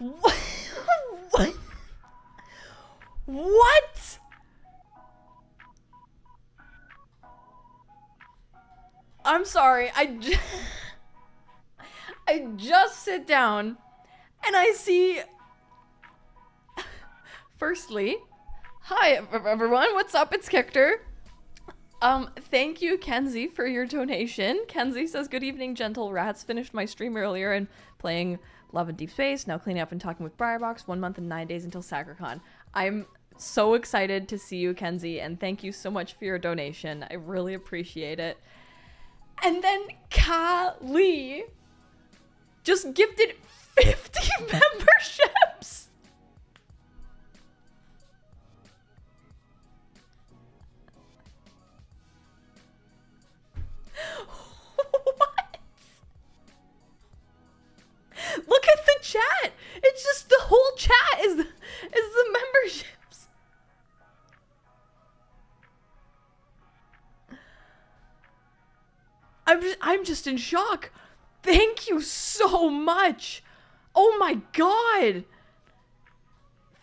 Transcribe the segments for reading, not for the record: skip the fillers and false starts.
What? What? What? I'm sorry. I just sit down and I see. Firstly, hi everyone. What's up? It's Kictor. Thank you, Kenzie, for your donation. Kenzie says, "Good evening, gentle rats. Finished my stream earlier and playing Love and Deep Space. Now cleaning up and talking with Briarbox. 1 month and 9 days until SacreCon." I'm so excited to see you, Kenzie, and thank you so much for your donation. I really appreciate it. And then Kali just gifted 50 memberships. What? Look at the chat. It's just the whole chat is the memberships. I'm just in shock. Thank you so much. Oh my god.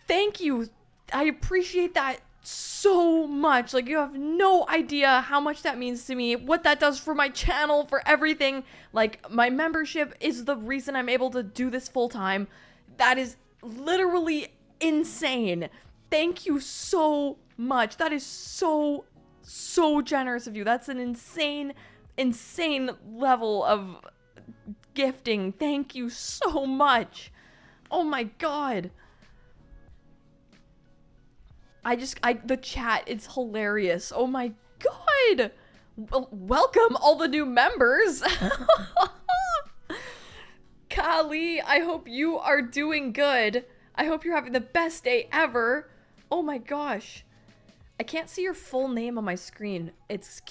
Thank you. I appreciate that so much. Like, you have no idea how much that means to me, what that does for my channel, for everything. Like, my membership is the reason I'm able to do this full time. That is literally insane. Thank you so much. That is so generous of you. That's an insane level of gifting. Thank you so much. Oh my god. The chat, it's hilarious. Oh my god. Welcome all the new members. Kali, I hope you are doing good. I hope you're having the best day ever. Oh my gosh. I can't see your full name on my screen. It's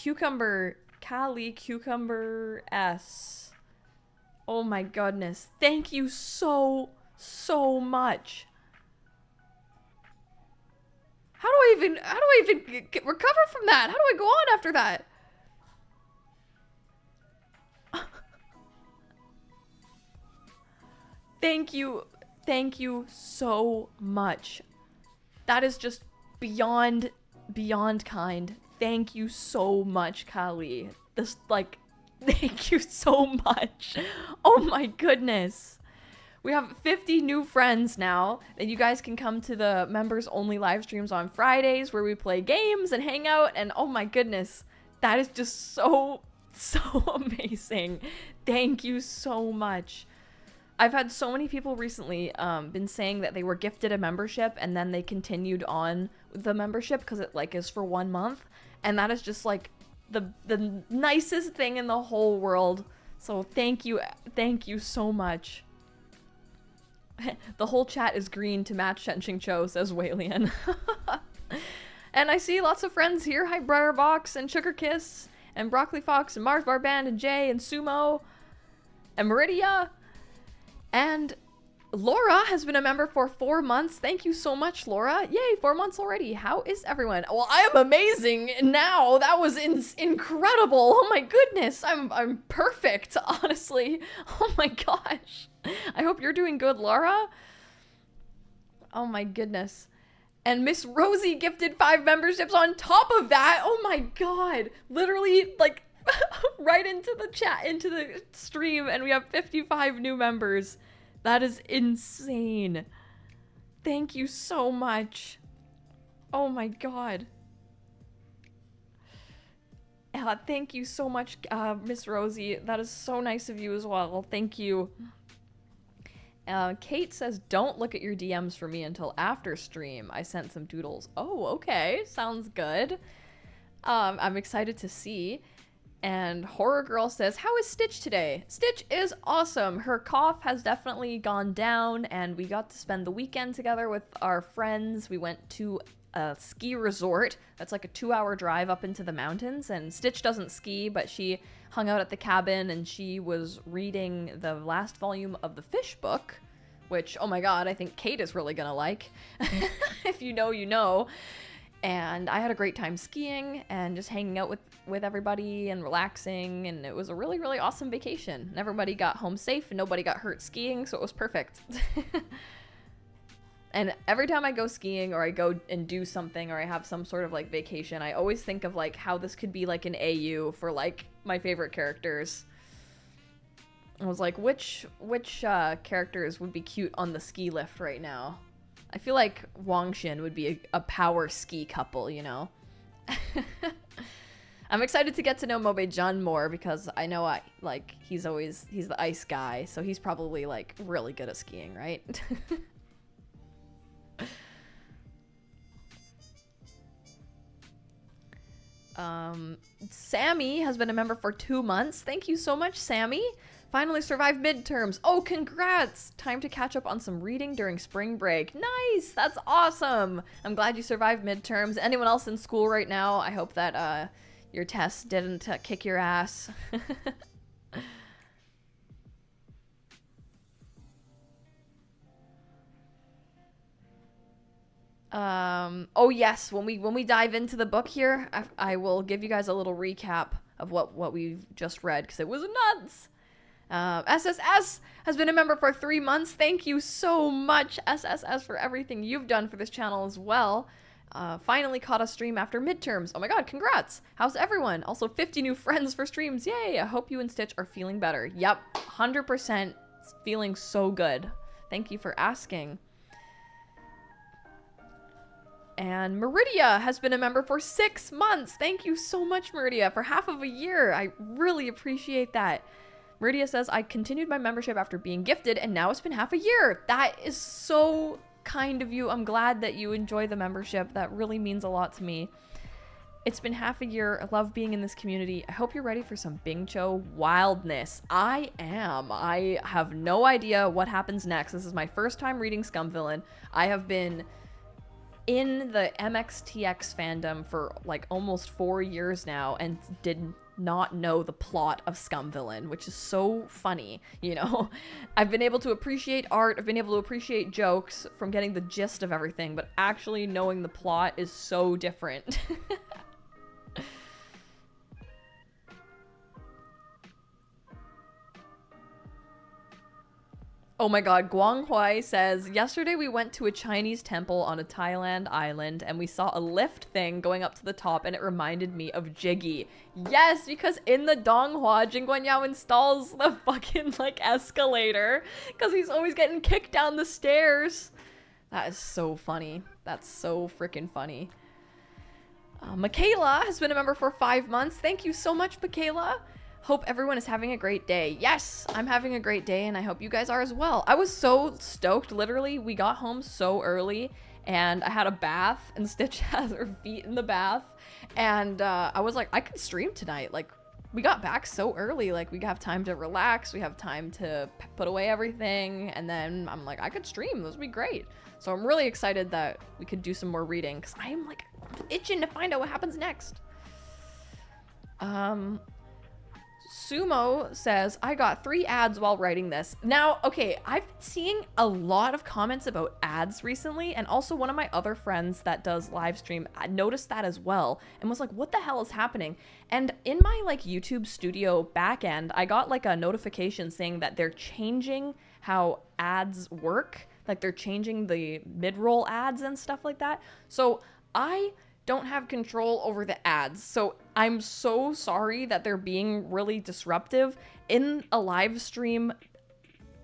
Kali Cucumber S. Oh my goodness. Thank you so much. How do I even recover from that? How do I go on after that? Thank you so much. That is just beyond kind. Thank you so much, Kali. Thank you so much. Oh my goodness. We have 50 new friends now, and you guys can come to the members only live streams on Fridays where we play games and hang out, and oh my goodness, that is just so amazing. Thank you so much. I've had so many people recently been saying that they were gifted a membership and then they continued on with the membership because it is for 1 month, and that is just like the nicest thing in the whole world. So thank you so much. The whole chat is green to match Shenxing Cho, says Walian. And I see lots of friends here. Hi, Briarbox and Sugar Kiss and Broccoli Fox and Mars Barband and Jay and Sumo and Meridia. And Laura has been a member for 4 months. Thank you so much, Laura. Yay, 4 months already. How is everyone? Well, I am amazing now. That was incredible. Oh my goodness. I'm perfect, honestly. Oh my gosh. I hope you're doing good, Laura. Oh my goodness. And Miss Rosie gifted 5 memberships on top of that. Oh my god. Literally, right into the chat, into the stream, and we have 55 new members. That is insane. Thank you so much. Oh my god. Thank you so much, Miss Rosie. That is so nice of you as well. Thank you. Kate says, don't look at your DMs for me until after stream. I sent some doodles. Oh, okay. Sounds good. I'm excited to see. And Horror Girl says, how is Stitch today? Stitch is awesome. Her cough has definitely gone down, and we got to spend the weekend together with our friends. We went to a ski resort that's like a 2-hour drive up into the mountains, and Stitch doesn't ski, but she hung out at the cabin and she was reading the last volume of the Fish book, which, oh my god, I think Kate is really gonna like. If you know, you know. And I had a great time skiing and just hanging out with everybody and relaxing, and it was a really, really awesome vacation. And everybody got home safe and nobody got hurt skiing, so it was perfect. And every time I go skiing or I go and do something or I have some sort of like vacation, I always think of like how this could be like an AU for like my favorite characters. I was like, which characters would be cute on the ski lift right now? I feel like Wang Xin would be a power ski couple, you know? I'm excited to get to know Mobe Jun more because I know he's the ice guy, so he's probably like really good at skiing, right? Sammy has been a member for 2 months. Thank you so much, Sammy. Finally survived midterms. Oh, congrats! Time to catch up on some reading during spring break. Nice! That's awesome! I'm glad you survived midterms. Anyone else in school right now? I hope that your test didn't kick your ass. Oh yes, when we dive into the book here, I will give you guys a little recap of what we've just read, because it was nuts. SSS has been a member for 3 months. Thank you so much, SSS, for everything you've done for this channel as well. Finally caught a stream after midterms. Oh my god, congrats! How's everyone? Also 50 new friends for streams. Yay! I hope you and Stitch are feeling better. Yep, 100% feeling so good. Thank you for asking. And Meridia has been a member for 6 months. Thank you so much, Meridia, for half of a year. I really appreciate that. Meridia says, I continued my membership after being gifted, and now it's been half a year. That is so kind of you. I'm glad that you enjoy the membership. That really means a lot to me. It's been half a year. I love being in this community. I hope you're ready for some bingqiu wildness. I am. I have no idea what happens next. This is my first time reading Scum Villain. I have been in the MXTX fandom for like almost 4 years now and did not know the plot of Scum Villain, which is so funny, you know? I've been able to appreciate art, I've been able to appreciate jokes from getting the gist of everything, but actually knowing the plot is so different. Oh my god, Guang Huai says, yesterday we went to a Chinese temple on a Thailand island and we saw a lift thing going up to the top and it reminded me of Jiggy. Yes, because in the Donghua, Jing Guanyao installs the fucking like escalator because he's always getting kicked down the stairs. That is so funny. That's so freaking funny. Michaela has been a member for 5 months. Thank you so much, Michaela. Hope everyone is having a great day. Yes, I'm having a great day and I hope you guys are as well. I was so stoked. Literally, we got home so early and I had a bath and Stitch has her feet in the bath. And I was like, I could stream tonight. Like, we got back so early. Like, we have time to relax. We have time to put away everything. And then I'm like, I could stream. This would be great. So I'm really excited that we could do some more reading because I am like itching to find out what happens next. Sumo says, I got 3 ads while writing this. Now, okay, I've been seeing a lot of comments about ads recently, and also one of my other friends that does live stream noticed that as well and was like, what the hell is happening? And in my like YouTube studio backend, I got like a notification saying that they're changing how ads work. Like they're changing the mid-roll ads and stuff like that. So I don't have control over the ads. So I'm so sorry that they're being really disruptive in a live stream.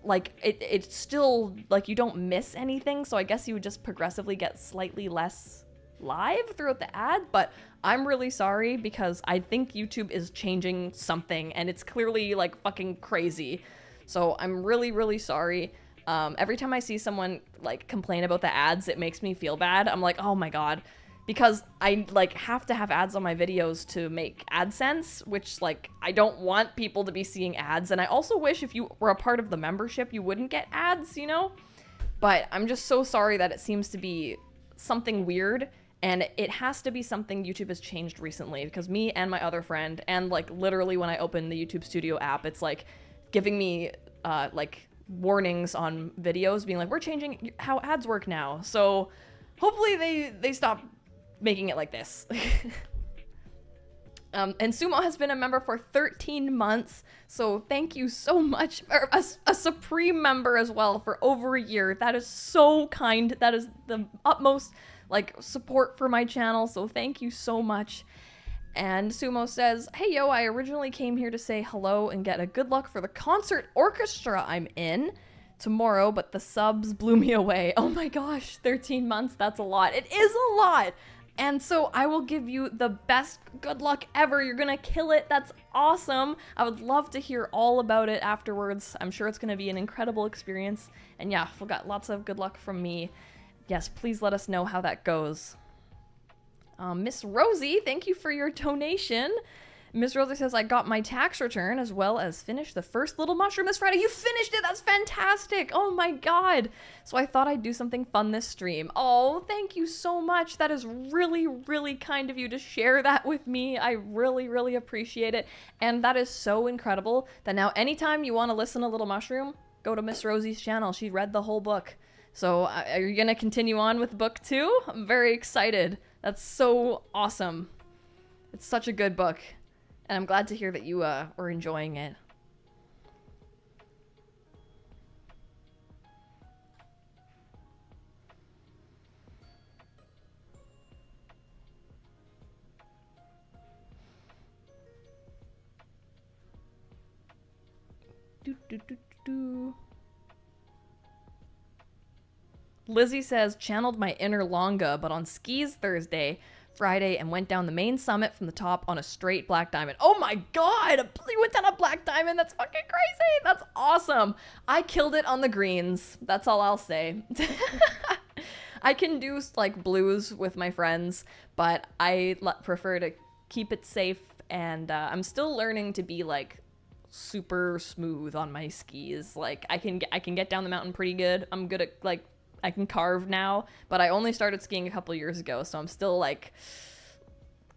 Like it's still like you don't miss anything. So I guess you would just progressively get slightly less live throughout the ad, but I'm really sorry because I think YouTube is changing something and it's clearly like fucking crazy. So I'm really, really sorry. Every time I see someone like complain about the ads, it makes me feel bad. I'm like, oh my God. Because I like have to have ads on my videos to make AdSense, which like I don't want people to be seeing ads. And I also wish if you were a part of the membership, you wouldn't get ads, you know? But I'm just so sorry that it seems to be something weird. And it has to be something YouTube has changed recently, because me and my other friend, and like literally when I open the YouTube Studio app, it's like giving me like warnings on videos being like, we're changing how ads work now. So hopefully they stop making it like this. And Sumo has been a member for 13 months, so thank you so much. Or a Supreme member as well for over a year. That is so kind. That is the utmost like support for my channel, so thank you so much. And Sumo says, hey yo, I originally came here to say hello and get a good luck for the concert orchestra I'm in tomorrow, but the subs blew me away. Oh my gosh, 13 months, that's a lot. It is a lot. And so I will give you the best good luck ever. You're gonna kill it. That's awesome. I would love to hear all about it afterwards. I'm sure it's gonna be an incredible experience. And yeah, we got lots of good luck from me. Yes, please let us know how that goes. Miss Rosie, thank you for your donation. Miss Rosie says, I got my tax return as well as finished the first Little Mushroom this Friday. You finished it! That's fantastic! Oh my god! So I thought I'd do something fun this stream. Oh, thank you so much. That is really, really kind of you to share that with me. I really, really appreciate it. And that is so incredible that now anytime you want to listen to Little Mushroom, go to Miss Rosie's channel. She read the whole book. So are you going to continue on with book 2? I'm very excited. That's so awesome. It's such a good book. And I'm glad to hear that you were enjoying it. Lizzie says, channeled my inner Longa, but on skis Thursday, Friday, and went down the main summit from the top on a straight black diamond. Oh my god! You went down a black diamond? That's fucking crazy! That's awesome! I killed it on the greens. That's all I'll say. I can do, like, blues with my friends, but I prefer to keep it safe, and I'm still learning to be, like, super smooth on my skis. Like, I can get down the mountain pretty good. I'm good at, like, I can carve now, but I only started skiing a couple years ago, so I'm still like,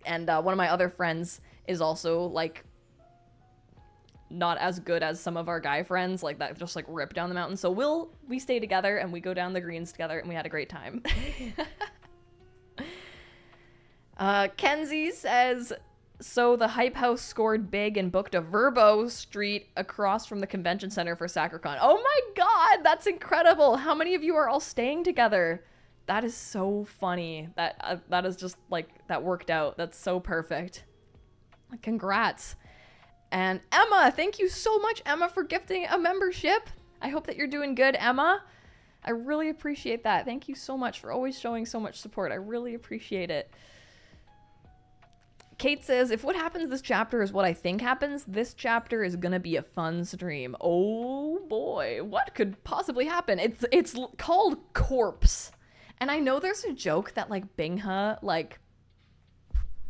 and one of my other friends is also like not as good as some of our guy friends, like that just like rip down the mountain. So we stay together and we go down the greens together and we had a great time. Kenzie says, so the Hype House scored big and booked a Verbo Street across from the convention center for SacreCon. Oh my god, that's incredible. How many of you are all staying together? That is so funny. That is just like, that worked out. That's so perfect. Congrats. And Emma, thank you so much, Emma, for gifting a membership. I hope that you're doing good, Emma. I really appreciate that. Thank you so much for always showing so much support. I really appreciate it. Kate says, if what happens this chapter is what I think happens, this chapter is gonna be a fun stream. Oh boy, what could possibly happen? It's called Corpse. And I know there's a joke that like Bingha like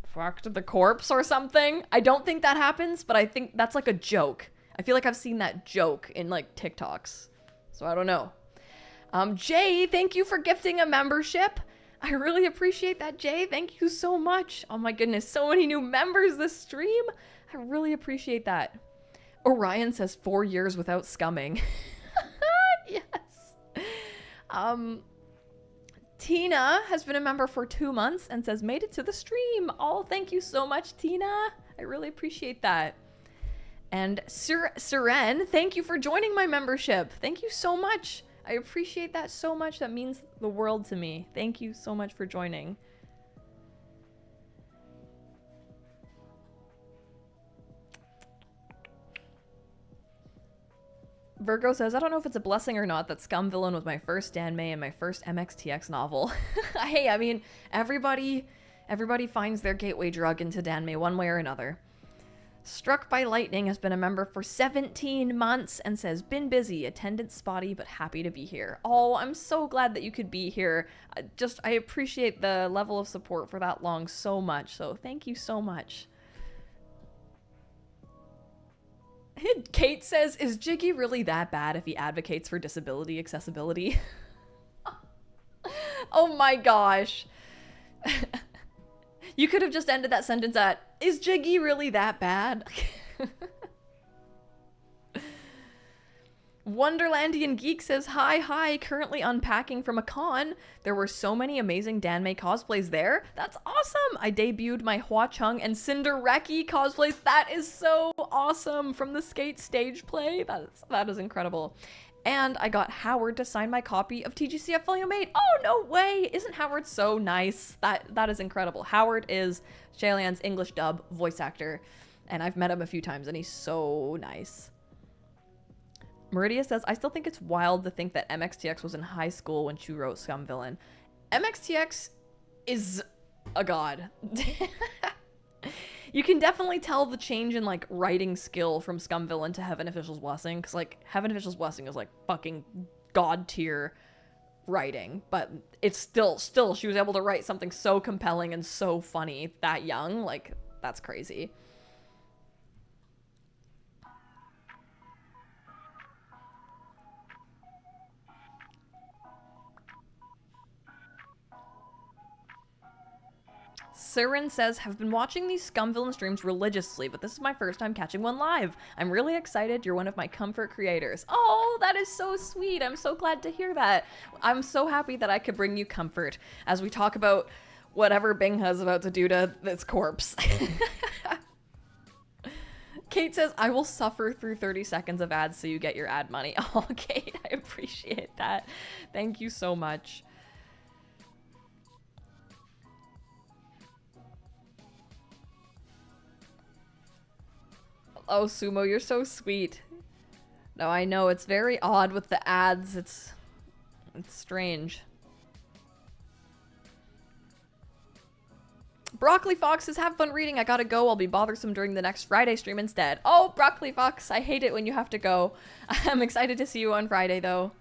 fucked the corpse or something. I don't think that happens, but I think that's like a joke. I feel like I've seen that joke in like TikToks. So I don't know. Jay, thank you for gifting a membership. I really appreciate that, Jay. Thank you so much. Oh my goodness, so many new members this stream. I really appreciate that. Orion says 4 years without scumming. Yes. Tina has been a member for 2 months and says, made it to the stream. Oh, thank you so much, Tina. I really appreciate that. And Siren, thank you for joining my membership. Thank you so much. I appreciate that so much. That means the world to me. Thank you so much for joining. Virgo says, I don't know if it's a blessing or not that Scum Villain was my first Danmei and my first MXTX novel. Hey, I mean, everybody finds their gateway drug into Danmei one way or another. Struck by Lightning has been a member for 17 months and says, been busy, attendance spotty, but happy to be here. Oh, I'm so glad that you could be here. I appreciate the level of support for that long so much. So thank you so much. Kate says, is Jiggy really that bad if he advocates for disability accessibility? Oh my gosh. You could have just ended that sentence at, is Jiggy really that bad? Wonderlandian Geek says, hi, currently unpacking from a con. There were so many amazing Danmei cosplays there. That's awesome. I debuted my Hua Chung and Cindereki cosplays. That is so awesome from the Skate stage play. That is incredible. And I got Howard to sign my copy of TGCF Volume 8. Oh, no way. Isn't Howard so nice? That is incredible. Howard is Shaylan's English dub voice actor, and I've met him a few times, and he's so nice. Meridia says, I still think it's wild to think that MXTX was in high school when she wrote Scum Villain. MXTX is a god. You can definitely tell the change in, like, writing skill from Scum Villain to Heaven Official's Blessing, because, like, Heaven Official's Blessing is, like, fucking god tier writing, but it's still, she was able to write something so compelling and so funny that young. Like, that's crazy. Siren says, have been watching these Scum Villain streams religiously, but this is my first time catching one live. I'm really excited. You're one of my comfort creators. Oh, that is so sweet. I'm so glad to hear that. I'm so happy that I could bring you comfort as we talk about whatever Bingha's about to do to this corpse. Kate says, I will suffer through 30 seconds of ads so you get your ad money. Oh, Kate, I appreciate that. Thank you so much. Oh, Sumo, you're so sweet. No, I know, it's very odd with the ads. It's strange. Broccoli Fox says, have fun reading. I gotta go. I'll be bothersome during the next Friday stream instead. Oh, Broccoli Fox, I hate it when you have to go. I'm excited to see you on Friday, though.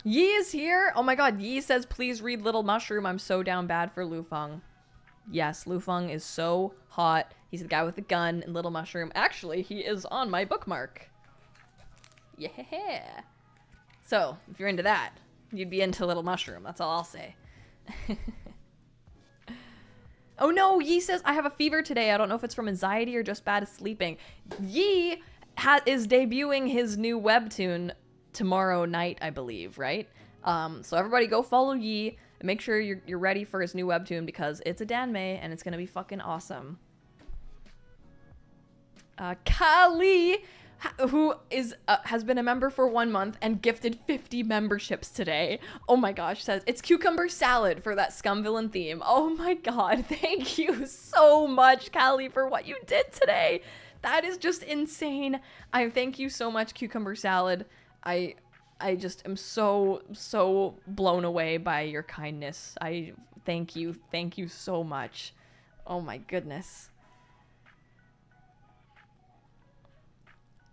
Yi is here. Oh my god, Yi says, please read Little Mushroom. I'm so down bad for Lu Feng. Yes, Lu Feng is so hot. He's the guy with the gun in Little Mushroom. Actually, he is on my bookmark. Yeah. So, if you're into that, you'd be into Little Mushroom. That's all I'll say. Oh no, Yi says, I have a fever today. I don't know if it's from anxiety or just bad sleeping. Yi is debuting his new webtoon tomorrow night, I believe, right? So everybody go follow Yi. Make sure you're ready for his new webtoon because it's a Danmei and it's gonna be fucking awesome. Kali, who is has been a member for 1 month and gifted 50 memberships today. Oh my gosh, says it's cucumber salad for that Scum Villain theme. Oh my god, thank you so much, Kali, for what you did today. That is just insane. I thank you so much, cucumber salad. I just am so blown away by your kindness. I thank you so much. Oh my goodness.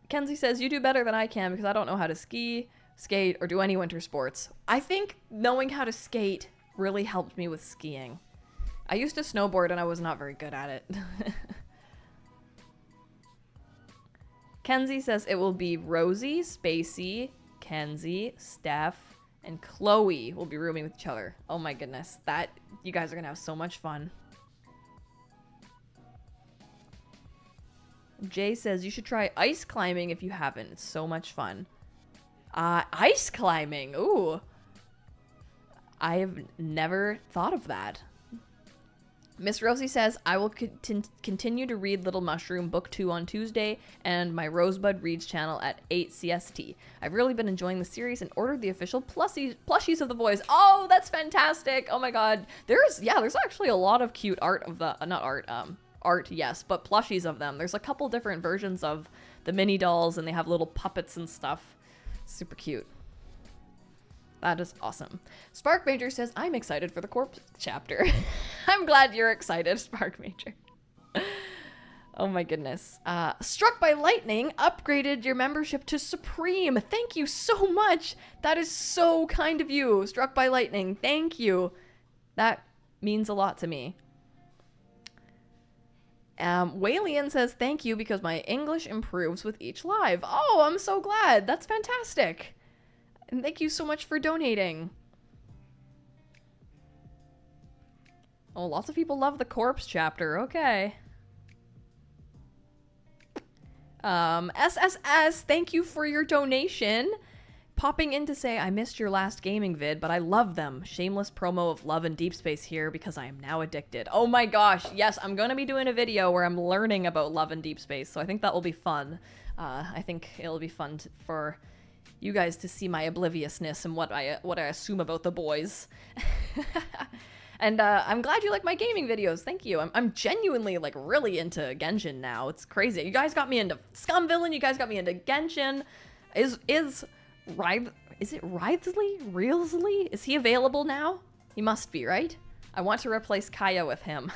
Kenzie says, you do better than I can because I don't know how to ski, skate, or do any winter sports. I think knowing how to skate really helped me with skiing. I used to snowboard and I was not very good at it. Kenzie says it will be Rosie, Spacey, Kenzie, Steph, and Chloe will be rooming with each other. Oh my goodness. You guys are gonna have so much fun. Jay says you should try ice climbing if you haven't. It's so much fun. Ice climbing. Ooh. I have never thought of that. Miss Rosie says, I will continue to read Little Mushroom Book 2 on Tuesday and my Rosebud Reads channel at 8 CST. I've really been enjoying the series and ordered the official plushies of the boys. Oh, that's fantastic. Oh my god. There's actually a lot of cute art of the, art, yes, but plushies of them. There's a couple different versions of the mini dolls and they have little puppets and stuff. Super cute. That is awesome. Spark Major says, I'm excited for the corpse chapter. I'm glad you're excited, Spark Major. Oh my goodness. Struck by Lightning upgraded your membership to Supreme. Thank you so much. That is so kind of you. Struck by Lightning. Thank you. That means a lot to me. Walian says, thank you because my English improves with each live. Oh, I'm so glad. That's fantastic. And thank you so much for donating. Oh, lots of people love the corpse chapter. Okay. SSS, thank you for your donation. Popping in to say, I missed your last gaming vid, but I love them. Shameless promo of Love and Deep Space here because I am now addicted. Oh my gosh, yes, I'm gonna be doing a video where I'm learning about Love and Deep Space, so I think that will be fun. I think it'll be fun for you guys to see my obliviousness and what I assume about the boys. And I'm glad you like my gaming videos. Thank you. I'm genuinely like really into Genshin now. It's crazy. You guys got me into Scum Villain. You guys got me into Genshin. Is it Reelsley? Is he available now? He must be, right? I want to replace Kaya with him.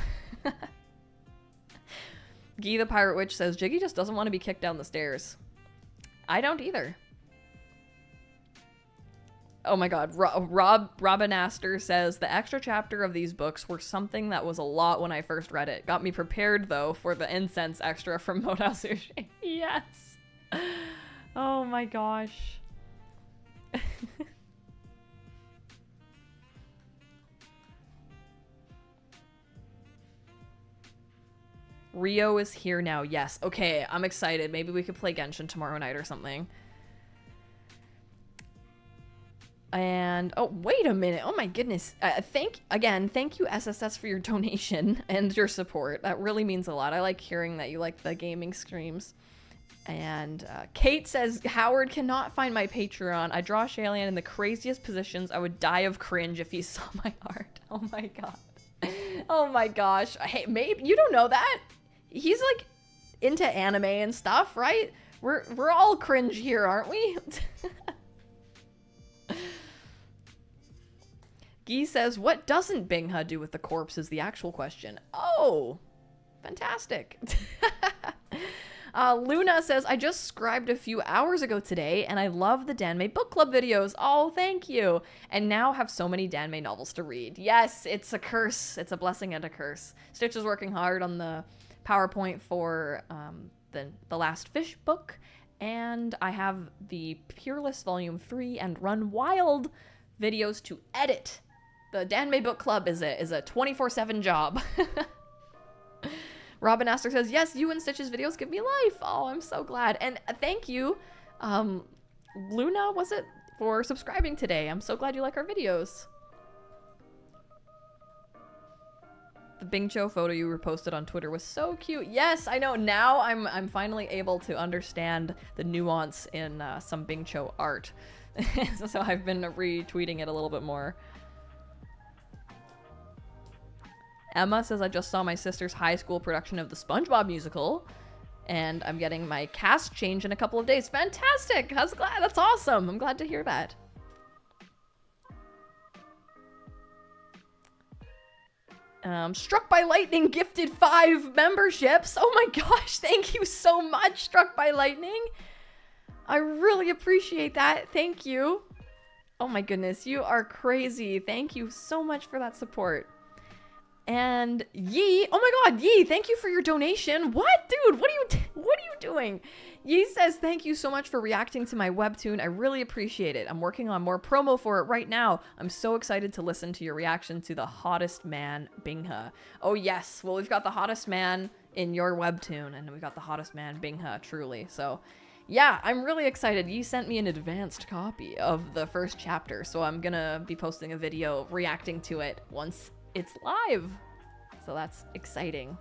Guy the Pirate Witch says, Jiggy just doesn't want to be kicked down the stairs. I don't either. Oh my god, Robin Astor says, the extra chapter of these books were something that was a lot when I first read it. Got me prepared, though, for the incense extra from Moda Sushi. Yes. Oh my gosh. Rio is here now. Yes. Okay, I'm excited. Maybe we could play Genshin tomorrow night or something. And, oh, wait a minute. Oh my goodness. Thank you SSS for your donation and your support. That really means a lot. I like hearing that you like the gaming streams. And Kate says, Howard cannot find my Patreon. I draw Shalian in the craziest positions. I would die of cringe if he saw my art. Oh my god. Oh my gosh. Hey, maybe you don't know that. He's like into anime and stuff, right? We're all cringe here, aren't we? Guy says, what doesn't Bingha do with the corpse is the actual question. Oh, fantastic. Luna says, I just scribed a few hours ago today, and I love the Danmei book club videos. Oh, thank you. And now have so many Danmei novels to read. Yes, it's a curse. It's a blessing and a curse. Stitch is working hard on the PowerPoint for the Last Fish book, and I have the Peerless Volume 3 and Run Wild videos to edit. The Danmei Book Club is a 24/7 job. Robin Astor says, yes, you and Stitch's videos give me life. Oh, I'm so glad. And thank you, Luna, was it, for subscribing today. I'm so glad you like our videos. The bingqiu photo you reposted on Twitter was so cute. Yes, I know. Now I'm finally able to understand the nuance in some bingqiu art. So I've been retweeting it a little bit more. Emma says, I just saw my sister's high school production of the SpongeBob musical, and I'm getting my cast change in a couple of days. Fantastic! That's awesome. I'm glad to hear that. Struck by Lightning gifted 5 memberships. Oh my gosh, thank you so much, Struck by Lightning. I really appreciate that. Thank you. Oh my goodness, you are crazy. Thank you so much for that support. And Yee, oh my god, Yee, thank you for your donation. What, dude? What are you doing? Yee says, thank you so much for reacting to my webtoon. I really appreciate it. I'm working on more promo for it right now. I'm so excited to listen to your reaction to the hottest man, Bingha. Oh yes, well, we've got the hottest man in your webtoon, and we've got the hottest man, Bingha, truly. So yeah, I'm really excited. You sent me an advanced copy of the first chapter, so I'm gonna be posting a video reacting to it once it's live. So that's exciting.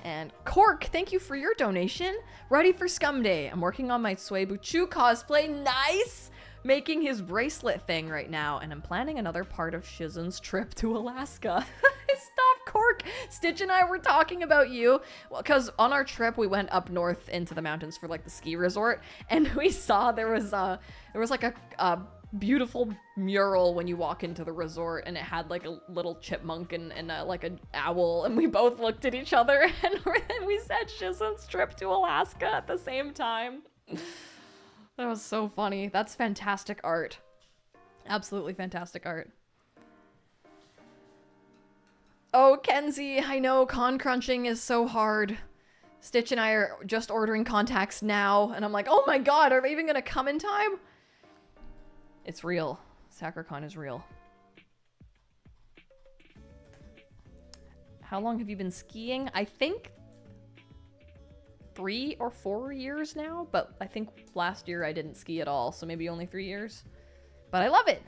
And Cork, thank you for your donation. Ready for Scum Day. I'm working on my Suebuchu cosplay. Nice! Making his bracelet thing right now, and I'm planning another part of Shizen's trip to Alaska. Stop, Cork! Stitch and I were talking about you, well, because on our trip we went up north into the mountains for like the ski resort, and we saw there was like a beautiful mural when you walk into the resort, and it had like a little chipmunk and like an owl, and we both looked at each other and we said Shizen's trip to Alaska at the same time. That was so funny. That's fantastic art. Absolutely fantastic art. Oh, Kenzie, I know con crunching is so hard. Stitch and I are just ordering contacts now, and I'm like, oh my god, are they even gonna come in time? It's real. SacreCon is real. How long have you been skiing? I think 3 or 4 years now, but I think last year I didn't ski at all, so maybe only 3 years. But I love it.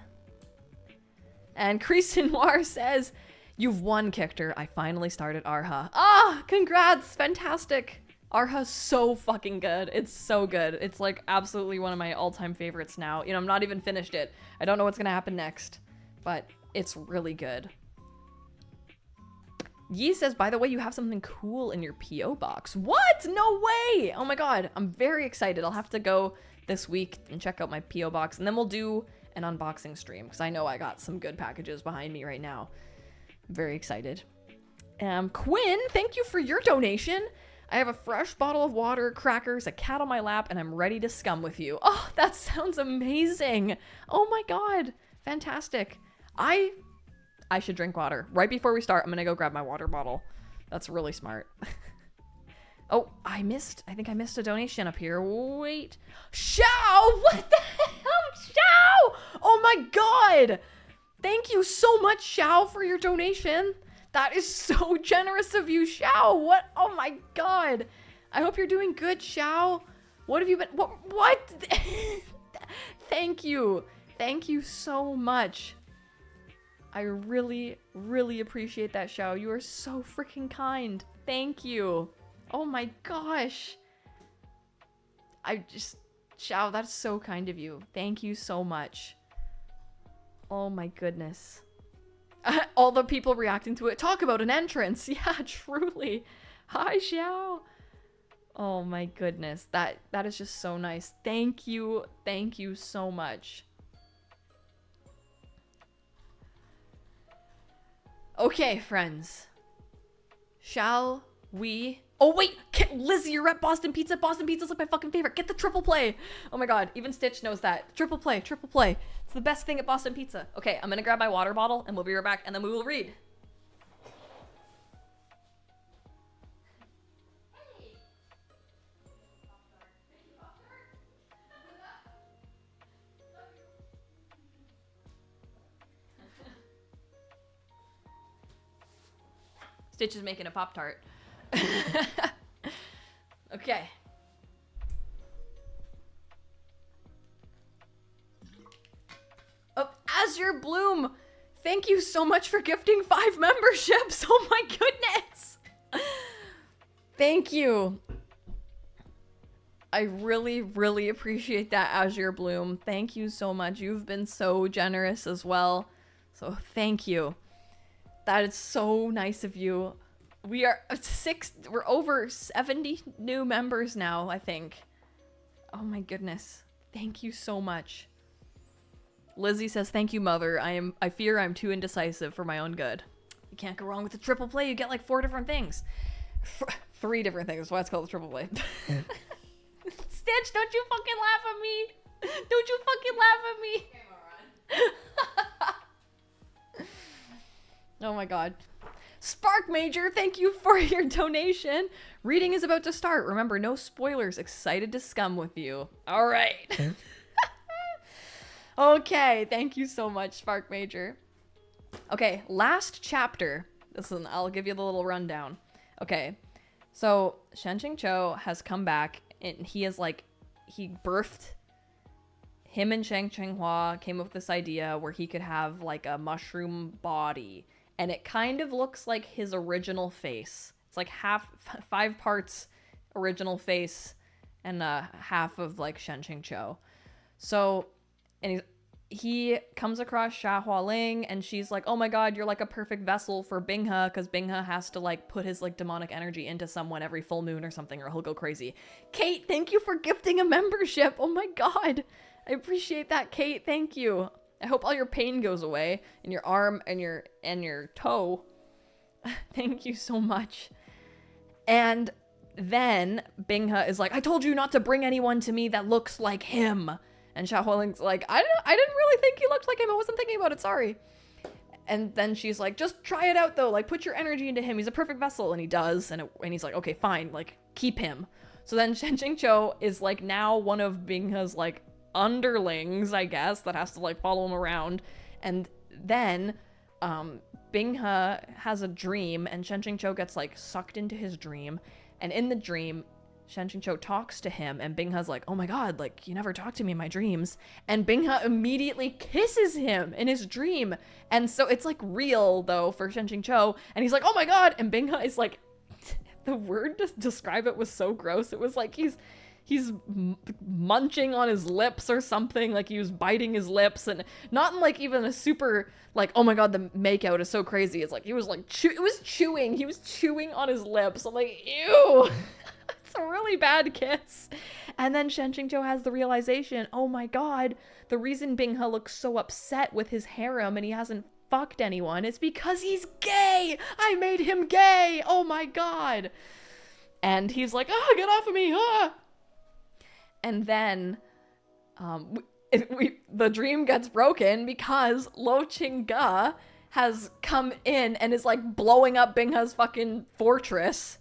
And Creasy Noir says, "You've won, Kictor. I finally started Arha." Ah, congrats! Fantastic. Arha's so fucking good. It's so good. It's like absolutely one of my all-time favorites now. You know, I'm not even finished it. I don't know what's gonna happen next, but it's really good. Yi says, "By the way, you have something cool in your P.O. box." What? No way! Oh my god, I'm very excited. I'll have to go this week and check out my P.O. box, and then we'll do an unboxing stream, because I know I got some good packages behind me right now. I'm very excited. Quinn, thank you for your donation. "I have a fresh bottle of water, crackers, a cat on my lap, and I'm ready to scum with you." Oh, that sounds amazing. Oh my god. Fantastic. I should drink water. Right before we start, I'm gonna go grab my water bottle. That's really smart. Oh, I think I missed a donation up here. Wait. Xiao! What the hell? Xiao! Oh my god! Thank you so much, Xiao, for your donation. That is so generous of you, Xiao. What? Oh my god. I hope you're doing good, Xiao. What have you been? What? Thank you. Thank you so much. I really, really appreciate that, Xiao. You are so freaking kind. Thank you. Oh my gosh. Xiao, that's so kind of you. Thank you so much. Oh my goodness. All the people reacting to it. Talk about an entrance. Yeah, truly. Hi, Xiao. Oh my goodness. That is just so nice. Thank you. Thank you so much. Okay, friends. Shall we... Oh, wait! Lizzie, you're at Boston Pizza. Boston Pizza's like my fucking favorite. Get the triple play. Oh my god, even Stitch knows that. Triple play, triple play. It's the best thing at Boston Pizza. Okay, I'm gonna grab my water bottle and we'll be right back and then we will read. Stitch is making a Pop-Tart. Okay. Oh, Azure Bloom, thank you so much for gifting 5 memberships. Oh my goodness. Thank you. I really, really appreciate that, Azure Bloom. Thank you so much. You've been so generous as well. So thank you. That is so nice of you. We're over 70 new members now, I think. Oh my goodness. Thank you so much. Lizzie says, "Thank you, mother. I fear I'm too indecisive for my own good." You can't go wrong with the triple play. You get like 4 different things. 3 different things. That's why it's called the triple play. Stitch, don't you fucking laugh at me. Don't you fucking laugh at me. Oh my god. Spark Major, thank you for your donation. Reading is about to start. Remember, no spoilers. Excited to scum with you. All right. Okay, thank you so much, Spark Major. Okay, last chapter. Listen, I'll give you the little rundown. Okay, so Shenqing Cho has come back, and he birthed. Him and Shang Chenghua came up with this idea where he could have like a mushroom body. And it kind of looks like his original face. It's like 5 parts original face and half of like Shenqing Cho. So, and he comes across Xia Hualing and she's like, "Oh my god, you're like a perfect vessel for Binghe," because Binghe has to like put his like demonic energy into someone every full moon or something or he'll go crazy. Kate, thank you for gifting a membership. Oh my god. I appreciate that, Kate. Thank you. I hope all your pain goes away in your arm and your toe. Thank you so much. And then Binghe is like, "I told you not to bring anyone to me that looks like him." And Xia Hualing's like, I didn't really think he looked like him. I wasn't thinking about it. Sorry. And then she's like, "Just try it out though. Like put your energy into him. He's a perfect vessel." And he does. And he's like, "Okay, fine. Like keep him." So then Shenqing Cho is like now one of Binghe's like underlings, I guess, that has to like follow him around. And then Binghe has a dream, and Shen Qingqiu gets like sucked into his dream. And in the dream, Shen Qingqiu talks to him, and Binghe's like, oh my god, like, you never talk to me in my dreams. And Binghe immediately kisses him in his dream. And so it's like real, though, for Shen Qingqiu. And he's like, oh my god. And Binghe is like, the word to describe it was so gross. It was like he's munching on his lips or something, like he was biting his lips, and not in like even a super like, oh my god, the makeout is so crazy. It's like he was like he was chewing on his lips. I'm like, ew. It's a really bad kiss. And then Shen Qingqiu has the realization, oh my god, the reason Binghe looks so upset with his harem and he hasn't fucked anyone is because he's gay. I made him gay. Oh my god. And he's like, oh, get off of me. Ah. And then the dream gets broken because Lo Qingge has come in and is like blowing up Binghe's fucking fortress.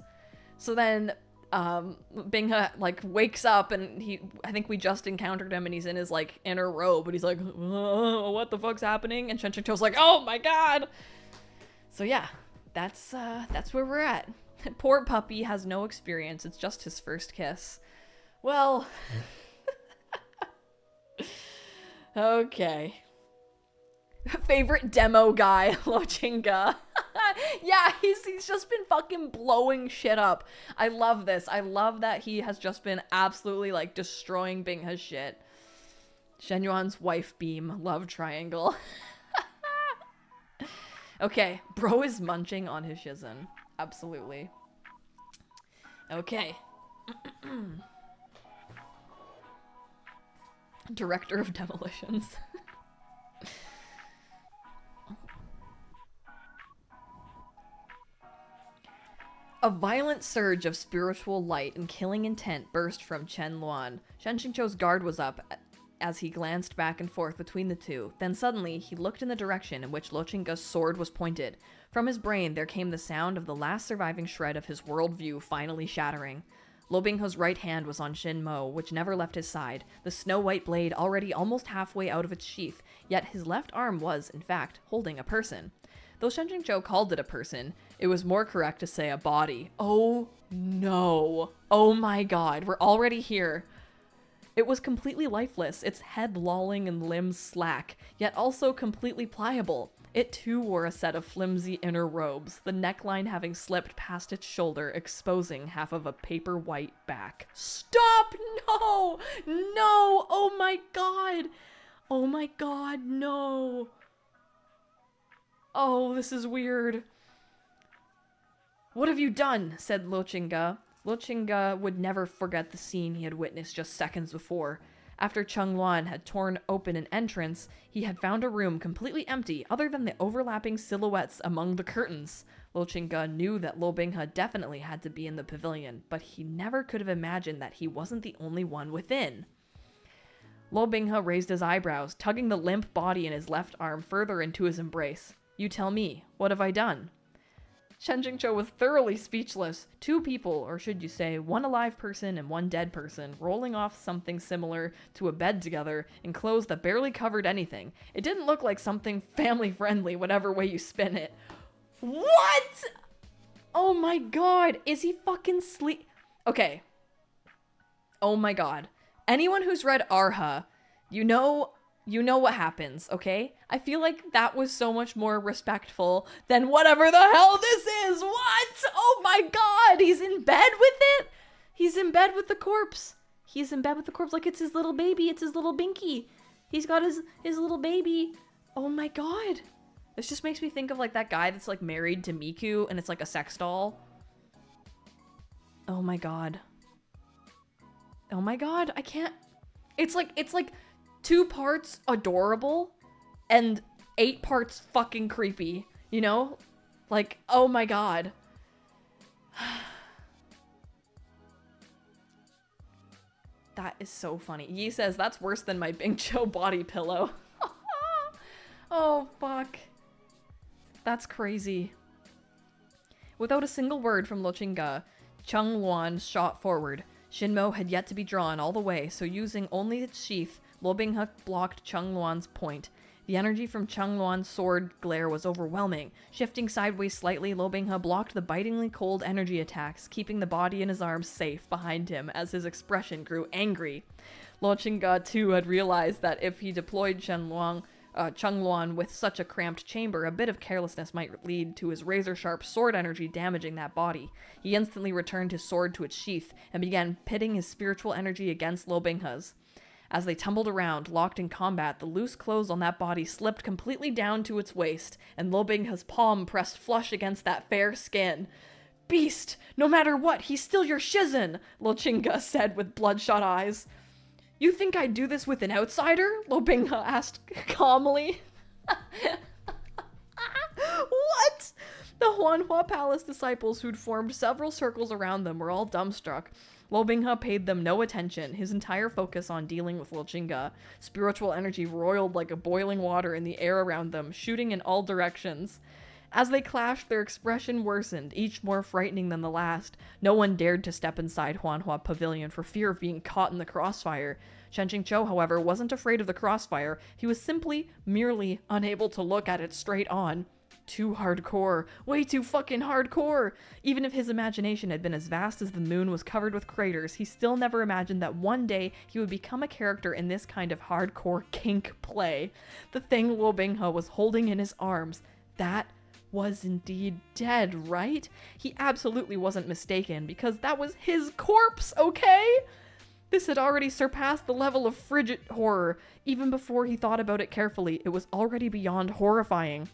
So then Binghe like wakes up, and I think we just encountered him, and he's in his like inner robe, and he's like, oh, what the fuck's happening? And Shen Qingqiu's like, oh my god. So yeah, that's where we're at. Poor puppy has no experience. It's just his first kiss. Well, okay. Favorite demo guy, Lo Qingge. Yeah, he's just been fucking blowing shit up. I love this. I love that he has just been absolutely like destroying Binghe's shit. Shen Yuan's wife beam love triangle. Okay, bro is munching on his shizen. Absolutely. Okay. Director of demolitions. A violent surge of spiritual light and killing intent burst from Chen Luan. Shen Qingqiu's guard was up as he glanced back and forth between the two. Then suddenly, he looked in the direction in which Lo Qingge's sword was pointed. From his brain, there came the sound of the last surviving shred of his worldview finally shattering. Lo Binghe's right hand was on Shin Mo, which never left his side, the snow-white blade already almost halfway out of its sheath, yet his left arm was, in fact, holding a person. Though Shen Qingqiu called it a person, it was more correct to say a body. Oh no. Oh my god, we're already here. It was completely lifeless, its head lolling and limbs slack, yet also completely pliable. It too wore a set of flimsy inner robes, the neckline having slipped past its shoulder, exposing half of a paper white back. Stop! No! No! Oh my god! Oh my god, no! Oh, this is weird. What have you done? Said Lo Qingge. Lo Qingge would never forget the scene he had witnessed just seconds before. After Cheng Luan had torn open an entrance, he had found a room completely empty other than the overlapping silhouettes among the curtains. Lo Qingge knew that Lo Binghe definitely had to be in the pavilion, but he never could have imagined that he wasn't the only one within. Lo Binghe raised his eyebrows, tugging the limp body in his left arm further into his embrace. You tell me, what have I done? Shen Qingqiu was thoroughly speechless. Two people, or should you say, one alive person and one dead person, rolling off something similar to a bed together in clothes that barely covered anything. It didn't look like something family-friendly, whatever way you spin it. What? Oh my god, is he fucking sleep? Okay. Oh my god. Anyone who's read Arha, you know what happens, okay? I feel like that was so much more respectful than whatever the hell this is. What? Oh my god, he's in bed with it? He's in bed with the corpse. He's in bed with the corpse like it's his little baby. It's his little binky. He's got his little baby. Oh my god. This just makes me think of like that guy that's like married to Miku and it's like a sex doll. Oh my god. Oh my god, I can't. It's like 2 parts adorable and 8 parts fucking creepy, you know? Like, oh my god. That is so funny. Yi says, that's worse than my bingqiu body pillow. Oh, fuck. That's crazy. Without a single word from Lo Qingge, Cheng Luan shot forward. Shinmo had yet to be drawn all the way, so using only its sheath, Lo Binghe blocked Chung Luan's point. The energy from Chung Luan's sword glare was overwhelming. Shifting sideways slightly, Lo Binghe blocked the bitingly cold energy attacks, keeping the body in his arms safe behind him as his expression grew angry. Lo Qingge too had realized that if he deployed Chung Luan with such a cramped chamber, a bit of carelessness might lead to his razor-sharp sword energy damaging that body. He instantly returned his sword to its sheath and began pitting his spiritual energy against Lo Binghe's. As they tumbled around, locked in combat, the loose clothes on that body slipped completely down to its waist, and Lo Binghe's palm pressed flush against that fair skin. "Beast! No matter what, he's still your shizen!" Lo Qingge said with bloodshot eyes. "You think I'd do this with an outsider?" Lo Binghe asked calmly. What? The Huanhua Palace disciples who'd formed several circles around them were all dumbstruck. Lo Binghe paid them no attention, his entire focus on dealing with Lo Qingge. Spiritual energy roiled like a boiling water in the air around them, shooting in all directions. As they clashed, their expression worsened, each more frightening than the last. No one dared to step inside Huanhua Pavilion for fear of being caught in the crossfire. Shen Qingqiu, however, wasn't afraid of the crossfire. He was merely unable to look at it straight on. Too hardcore. Way too fucking hardcore! Even if his imagination had been as vast as the moon was covered with craters, he still never imagined that one day he would become a character in this kind of hardcore kink play. The thing Lo Binghe was holding in his arms, that was indeed dead, right? He absolutely wasn't mistaken, because that was his corpse, okay? This had already surpassed the level of frigid horror. Even before he thought about it carefully, it was already beyond horrifying.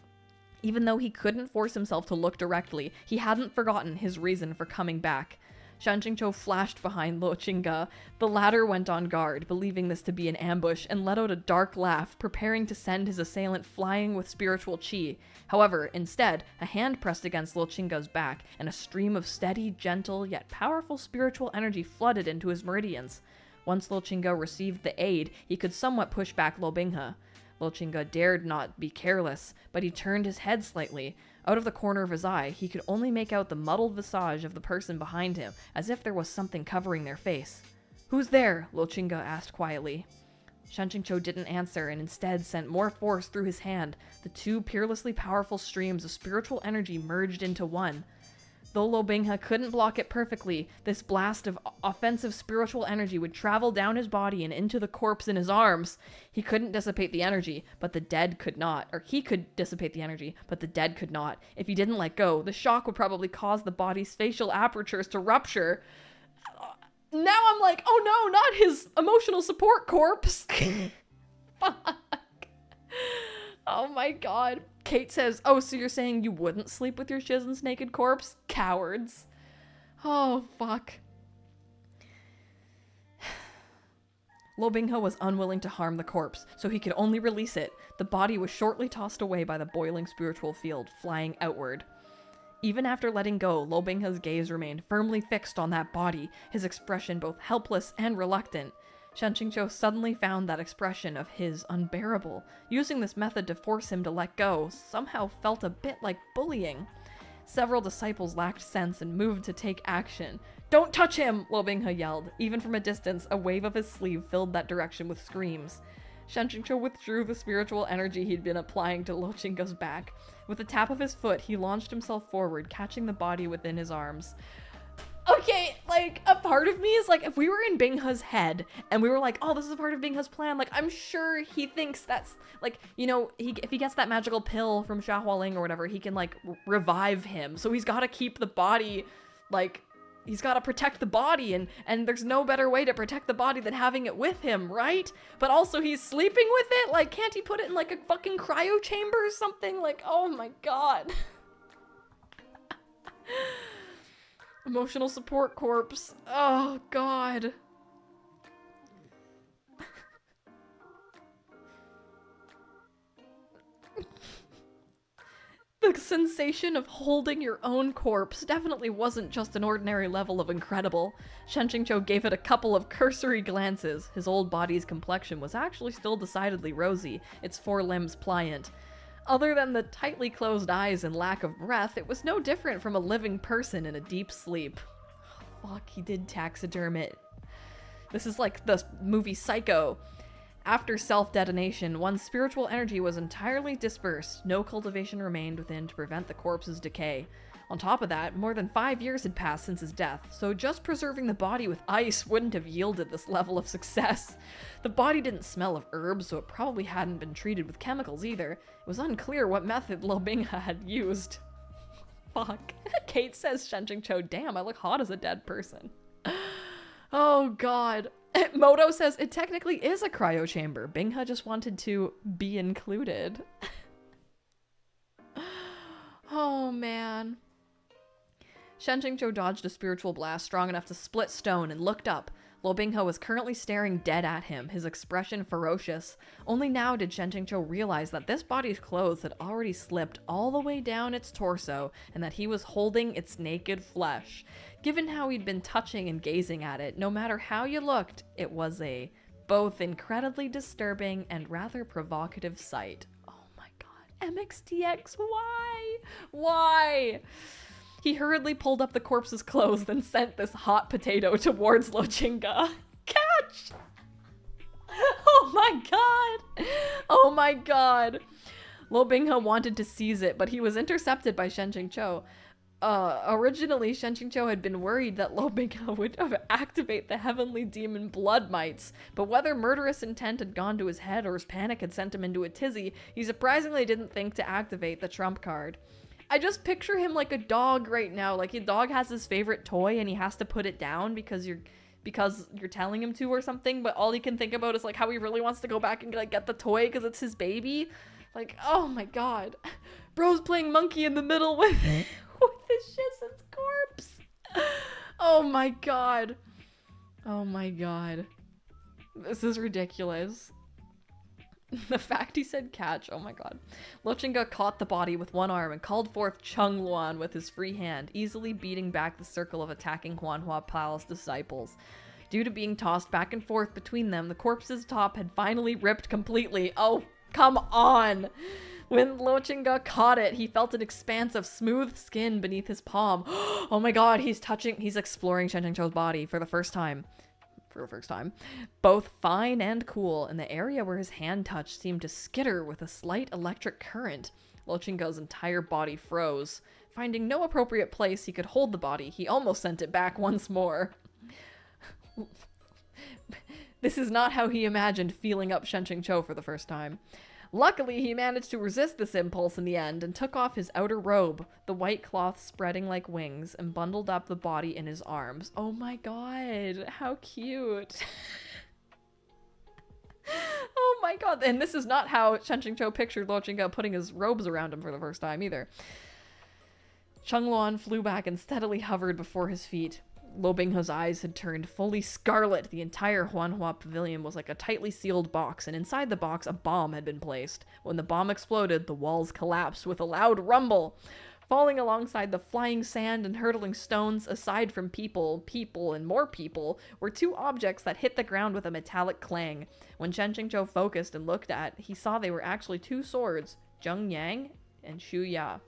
Even though he couldn't force himself to look directly, he hadn't forgotten his reason for coming back. Shen Qingqiu flashed behind Lo Qingge. The latter went on guard, believing this to be an ambush, and let out a dark laugh, preparing to send his assailant flying with spiritual qi. However, instead, a hand pressed against Lo Qingge's back, and a stream of steady, gentle, yet powerful spiritual energy flooded into his meridians. Once Lo Qingge received the aid, he could somewhat push back Lo Binghe. Lo Qingge dared not be careless, but he turned his head slightly. Out of the corner of his eye, he could only make out the muddled visage of the person behind him, as if there was something covering their face. "Who's there?" Lo Qingge asked quietly. Shen Qingqiu didn't answer, and instead sent more force through his hand. The two peerlessly powerful streams of spiritual energy merged into one. Though Lo Binghe couldn't block it perfectly, this blast of offensive spiritual energy would travel down his body and into the corpse in his arms. He couldn't dissipate the energy, but the dead could not. Or he could dissipate the energy, but the dead could not. If he didn't let go, the shock would probably cause the body's facial apertures to rupture. Now I'm like, oh no, not his emotional support corpse. Fuck. Oh my god. Kate says, "Oh, so you're saying you wouldn't sleep with your shizen's naked corpse? Cowards." Oh, fuck. Lo Binghe was unwilling to harm the corpse, so he could only release it. The body was shortly tossed away by the boiling spiritual field, flying outward. Even after letting go, Lo Binghe's gaze remained firmly fixed on that body, his expression both helpless and reluctant. Shen Qingqiu suddenly found that expression of his unbearable. Using this method to force him to let go somehow felt a bit like bullying. Several disciples lacked sense and moved to take action. "Don't touch him!" Lo Binghe yelled. Even from a distance, a wave of his sleeve filled that direction with screams. Shen Qingqiu withdrew the spiritual energy he'd been applying to Lo Qingge's back. With a tap of his foot, he launched himself forward, catching the body within his arms. Okay, like, a part of me is like, if we were in Binghe's head, and we were like, oh, this is a part of Binghe's plan, like, I'm sure he thinks that's, like, you know, if he gets that magical pill from Xia Hualing or whatever, he can, like, revive him. So he's gotta keep the body, like, he's gotta protect the body, and there's no better way to protect the body than having it with him, right? But also he's sleeping with it? Like, can't he put it in, like, a fucking cryo chamber or something? Like, oh my god. Emotional support corpse. Oh, God. The sensation of holding your own corpse definitely wasn't just an ordinary level of incredible. Shen Qingqiu gave it a couple of cursory glances. His old body's complexion was actually still decidedly rosy, its four limbs pliant. Other than the tightly closed eyes and lack of breath, it was no different from a living person in a deep sleep. Oh, fuck, he did taxiderm it. This is like the movie Psycho. After self-detonation, one's spiritual energy was entirely dispersed. No cultivation remained within to prevent the corpse's decay. On top of that, more than 5 years had passed since his death, so just preserving the body with ice wouldn't have yielded this level of success. The body didn't smell of herbs, so it probably hadn't been treated with chemicals either. It was unclear what method Lo Binghe had used. Fuck. Kate says Shenjingqiu, damn, I look hot as a dead person. Oh god. Moto says it technically is a cryo chamber. Binghe just wanted to be included. Oh man. Shenjingqiu dodged a spiritual blast strong enough to split stone and looked up. Lo Binghe was currently staring dead at him, his expression ferocious. Only now did Shenjingqiu realize that this body's clothes had already slipped all the way down its torso and that he was holding its naked flesh. Given how he'd been touching and gazing at it, no matter how you looked, it was a both incredibly disturbing and rather provocative sight. Oh my god. MXTX, why? Why? He hurriedly pulled up the corpse's clothes, then sent this hot potato towards Lo Binghe. Catch! Oh my god! Oh my god! Lo Binghe wanted to seize it, but he was intercepted by Shenjingqiu. Originally, Shenjingqiu had been worried that Lo Binghe would activate the heavenly demon blood mites, but whether murderous intent had gone to his head or his panic had sent him into a tizzy, he surprisingly didn't think to activate the trump card. I just picture him like a dog right now. Like a dog has his favorite toy and he has to put it down because you're telling him to or something, but all he can think about is like how he really wants to go back and like get the toy because it's his baby. Like, oh my god. Bro's playing monkey in the middle with his Shizen's corpse. Oh my god. Oh my god. This is ridiculous. The fact he said catch, oh my god. Lo Binghe caught the body with one arm and called forth Chung Luan with his free hand, easily beating back the circle of attacking Huanhua Palace disciples. Due to being tossed back and forth between them, the corpse's top had finally ripped completely. Oh, come on! When Lo Binghe caught it, he felt an expanse of smooth skin beneath his palm. Oh my god, he's exploring Shenjingqiu's body for the first time. Both fine and cool, and the area where his hand touched seemed to skitter with a slight electric current. Lo Binghe's entire body froze. Finding no appropriate place he could hold the body, he almost sent it back once more. This is not how he imagined feeling up Shenjingqiu for the first time. Luckily, he managed to resist this impulse in the end and took off his outer robe, the white cloth spreading like wings, and bundled up the body in his arms. Oh my god, how cute. Oh my god, and this is not how Shenjingqiu pictured Lo Binghe putting his robes around him for the first time either. Chung Luan flew back and steadily hovered before his feet. Lo Binghe's eyes had turned fully scarlet. The entire Huanhua pavilion was like a tightly sealed box, and inside the box a bomb had been placed. When the bomb exploded, the walls collapsed with a loud rumble. Falling alongside the flying sand and hurtling stones, aside from people, and more people, were two objects that hit the ground with a metallic clang. When Shenjingqiu focused and looked at, he saw they were actually two swords, Zheng Yang and Shu Ya.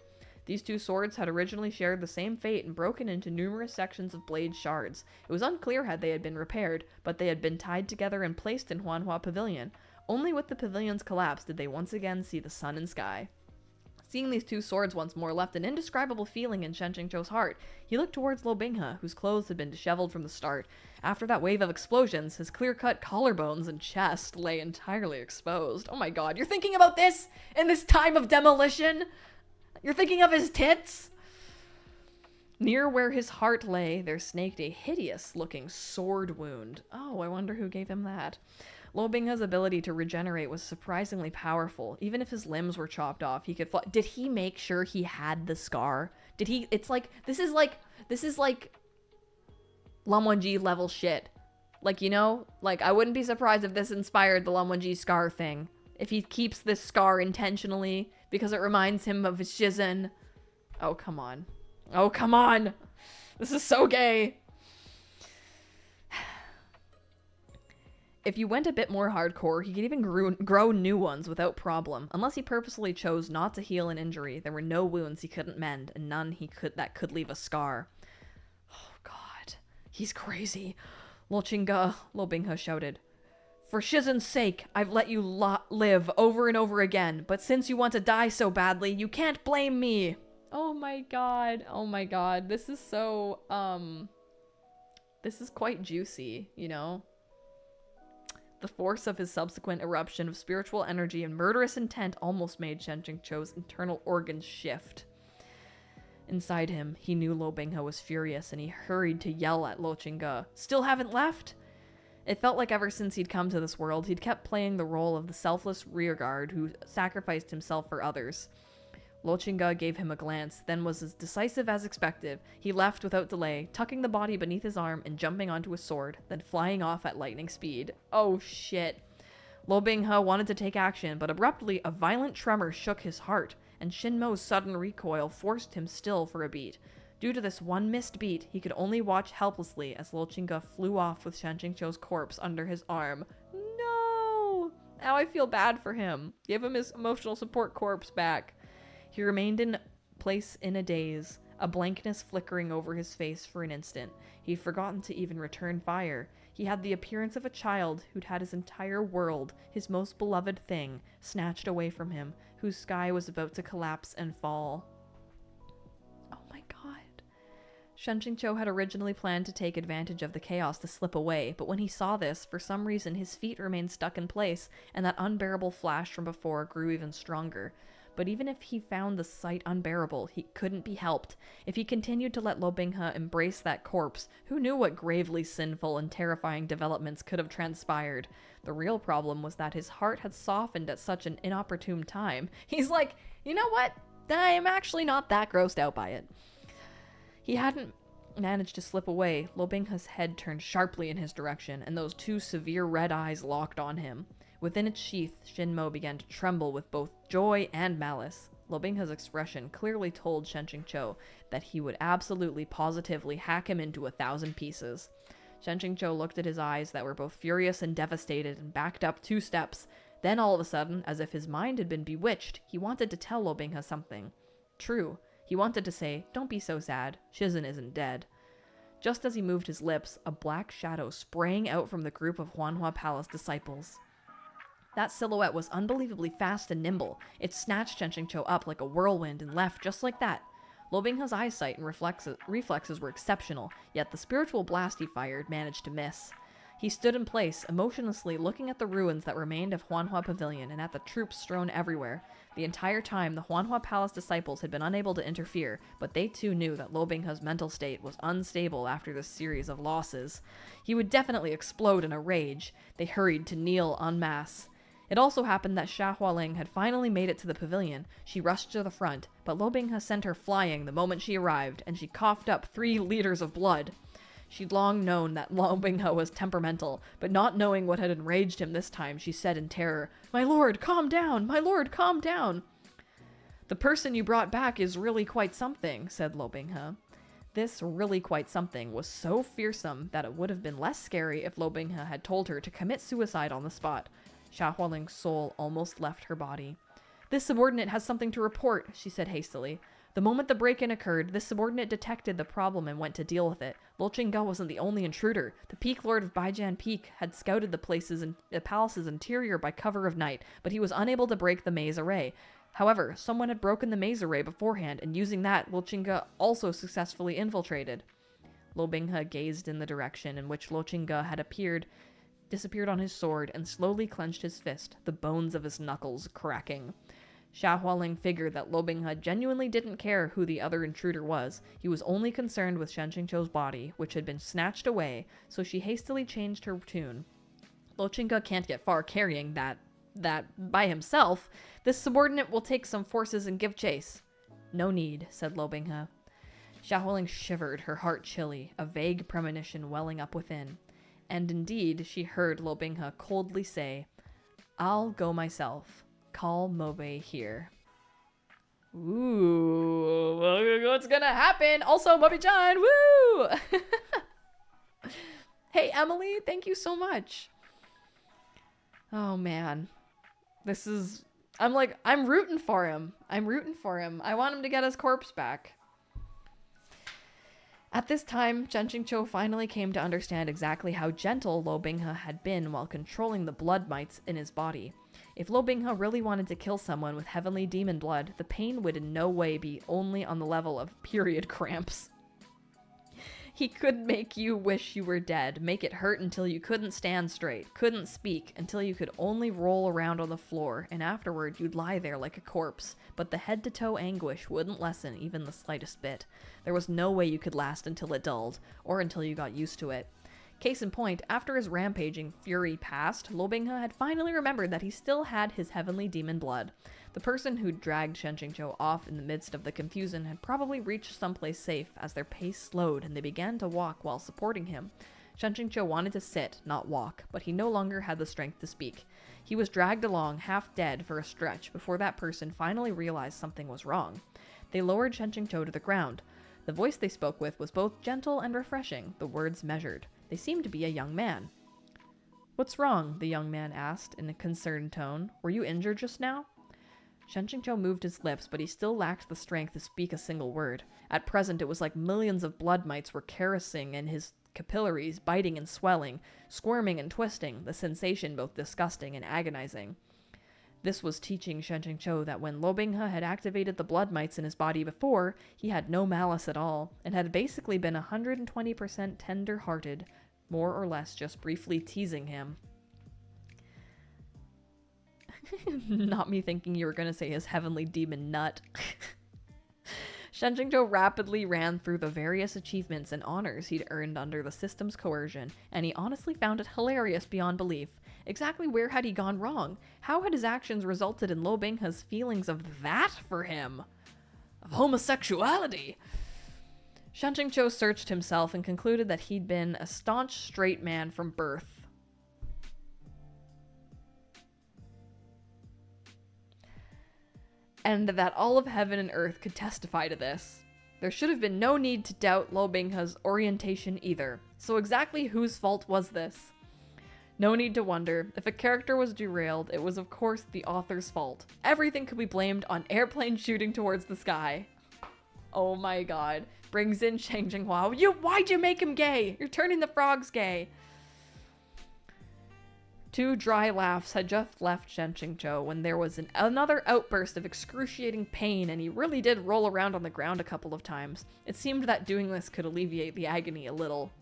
These two swords had originally shared the same fate and broken into numerous sections of blade shards. It was unclear how they had been repaired, but they had been tied together and placed in Huanhua Pavilion. Only with the pavilion's collapse did they once again see the sun and sky. Seeing these two swords once more left an indescribable feeling in Shenjingqiu's heart. He looked towards Lo Binghe, whose clothes had been disheveled from the start. After that wave of explosions, his clear-cut collarbones and chest lay entirely exposed. Oh my god, you're thinking about this in this time of demolition? You're thinking of his tits? Near where his heart lay, there snaked a hideous-looking sword wound. Oh, I wonder who gave him that. Lo Binghe's ability to regenerate was surprisingly powerful. Even if his limbs were chopped off, he could fly. Did he make sure he had the scar? Did he? It's like, this is like Lan Wangji level shit. Like, you know? Like, I wouldn't be surprised if this inspired the Lan Wangji scar thing. If he keeps this scar intentionally because it reminds him of his shizen. Oh, come on. Oh, come on. This is so gay. If you went a bit more hardcore, he could even grow new ones without problem. Unless he purposely chose not to heal an injury, there were no wounds he couldn't mend, and none that could leave a scar. Oh, God. He's crazy. Lo Binghe shouted. For Shizen's sake, I've let you live over and over again, but since you want to die so badly, you can't blame me. Oh my god. Oh my god. This is so, this is quite juicy, you know? The force of his subsequent eruption of spiritual energy and murderous intent almost made Shen Qingqiu's internal organs shift. Inside him, he knew Lo Binghe was furious, and he hurried to yell at Lo Qingge. Still haven't left? It felt like ever since he'd come to this world, he'd kept playing the role of the selfless rearguard who sacrificed himself for others. Lo Qingge gave him a glance, then was as decisive as expected. He left without delay, tucking the body beneath his arm and jumping onto his sword, then flying off at lightning speed. Oh shit. Lo Binghe wanted to take action, but abruptly a violent tremor shook his heart, and Shinmo's sudden recoil forced him still for a beat. Due to this one missed beat, he could only watch helplessly as Lo Qingge flew off with Shen Qingqiu's corpse under his arm. No! Now I feel bad for him. Give him his emotional support corpse back. He remained in place in a daze, a blankness flickering over his face for an instant. He'd forgotten to even return fire. He had the appearance of a child who'd had his entire world, his most beloved thing, snatched away from him, whose sky was about to collapse and fall. Oh my god. Shen Qingqiu had originally planned to take advantage of the chaos to slip away, but when he saw this, for some reason his feet remained stuck in place, and that unbearable flash from before grew even stronger. But even if he found the sight unbearable, he couldn't be helped. If he continued to let Lo Binghe embrace that corpse, who knew what gravely sinful and terrifying developments could have transpired? The real problem was that his heart had softened at such an inopportune time. He's like, you know what? I am actually not that grossed out by it. He hadn't managed to slip away. Lo Binghe's head turned sharply in his direction, and those two severe red eyes locked on him. Within its sheath, Shinmo began to tremble with both joy and malice. Lo Binghe's expression clearly told Shen Qingqiu that he would absolutely positively hack him into 1,000 pieces. Shen Qingqiu looked at his eyes that were both furious and devastated and backed up 2 steps. Then all of a sudden, as if his mind had been bewitched, he wanted to tell Lo Binghe something. True, he wanted to say, "Don't be so sad, Shizen isn't dead." Just as he moved his lips, a black shadow sprang out from the group of Huanhua Palace disciples. That silhouette was unbelievably fast and nimble. It snatched Shen Qingqiu up like a whirlwind and left just like that. Lo Binghe's eyesight and reflexes were exceptional, yet the spiritual blast he fired managed to miss. He stood in place, emotionlessly looking at the ruins that remained of Huanhua Pavilion and at the troops strewn everywhere. The entire time, the Huanhua Palace disciples had been unable to interfere, but they too knew that Lo Binghe's mental state was unstable after this series of losses. He would definitely explode in a rage. They hurried to kneel en masse. It also happened that Xia Hualing had finally made it to the pavilion. She rushed to the front, but Lo Binghe sent her flying the moment she arrived, and she coughed up 3 liters of blood. She'd long known that Lo Binghe was temperamental, but not knowing what had enraged him this time, she said in terror, "My lord, calm down! My lord, calm down!" "The person you brought back is really quite something," said Lo Binghe. This really quite something was so fearsome that it would have been less scary if Lo Binghe had told her to commit suicide on the spot. Xia Hualing's soul almost left her body. "This subordinate has something to report," she said hastily. The moment the break-in occurred, this subordinate detected the problem and went to deal with it. Lo Qingge wasn't the only intruder. The Peak Lord of Baijian Peak had scouted the palace's interior by cover of night, but he was unable to break the maze array. However, someone had broken the maze array beforehand, and using that, Lo Qingge also successfully infiltrated. Lo Binghe gazed in the direction in which Lo Qingge had disappeared on his sword, and slowly clenched his fist, the bones of his knuckles cracking. Xia Hualing figured that Lo Binghe genuinely didn't care who the other intruder was. He was only concerned with Shen Qingqiu's body, which had been snatched away, so she hastily changed her tune. Lo Qingge can't get far carrying that by himself. This subordinate will take some forces and give chase. "No need," said Lo Binghe. Xia Hualing shivered, her heart chilly, a vague premonition welling up within. And indeed, she heard Lo Binghe coldly say, "I'll go myself. Call Mobe here." Ooh, what's gonna happen? Also, Mobe-chan, woo! Hey, Emily, thank you so much. Oh, man. I'm rooting for him. I want him to get his corpse back. At this time, Chen Qingqiu finally came to understand exactly how gentle Lo Binghe had been while controlling the blood mites in his body. If Lo Binghe really wanted to kill someone with heavenly demon blood, the pain would in no way be only on the level of period cramps. He could make you wish you were dead, make it hurt until you couldn't stand straight, couldn't speak, until you could only roll around on the floor, and afterward you'd lie there like a corpse, but the head-to-toe anguish wouldn't lessen even the slightest bit. There was no way you could last until it dulled, or until you got used to it. Case in point, after his rampaging fury passed, Lo Binghe had finally remembered that he still had his heavenly demon blood. The person who dragged Chen Qingqiu off in the midst of the confusion had probably reached someplace safe as their pace slowed and they began to walk while supporting him. Chen Qingqiu wanted to sit, not walk, but he no longer had the strength to speak. He was dragged along, half dead, for a stretch before that person finally realized something was wrong. They lowered Chen Qingqiu to the ground. The voice they spoke with was both gentle and refreshing, the words measured. They seemed to be a young man. "What's wrong?" the young man asked in a concerned tone. "Were you injured just now?" Chen Qingqiu moved his lips, but he still lacked the strength to speak a single word. At present, it was like millions of blood mites were caressing in his capillaries, biting and swelling, squirming and twisting, the sensation both disgusting and agonizing. This was teaching Chen Qingqiu that when Lo Binghe had activated the blood mites in his body before, he had no malice at all, and had basically been 120% tender-hearted, more or less just briefly teasing him. Not me thinking you were going to say his heavenly demon nut. Chen Qingqiu rapidly ran through the various achievements and honors he'd earned under the system's coercion, and he honestly found it hilarious beyond belief. Exactly where had he gone wrong? How had his actions resulted in Lo Binghe's feelings of that for him? Of homosexuality? Chen Qingqiu searched himself and concluded that he'd been a staunch straight man from birth. And that all of heaven and earth could testify to this. There should have been no need to doubt Lo Binghe's orientation either. So exactly whose fault was this? No need to wonder. If a character was derailed, it was of course the author's fault. Everything could be blamed on airplanes shooting towards the sky. Oh my god. Brings in Shang Jinghua. Why'd you make him gay? You're turning the frogs gay. Two dry laughs had just left Chen Qingqiu when there was another outburst of excruciating pain, and he really did roll around on the ground a couple of times. It seemed that doing this could alleviate the agony a little.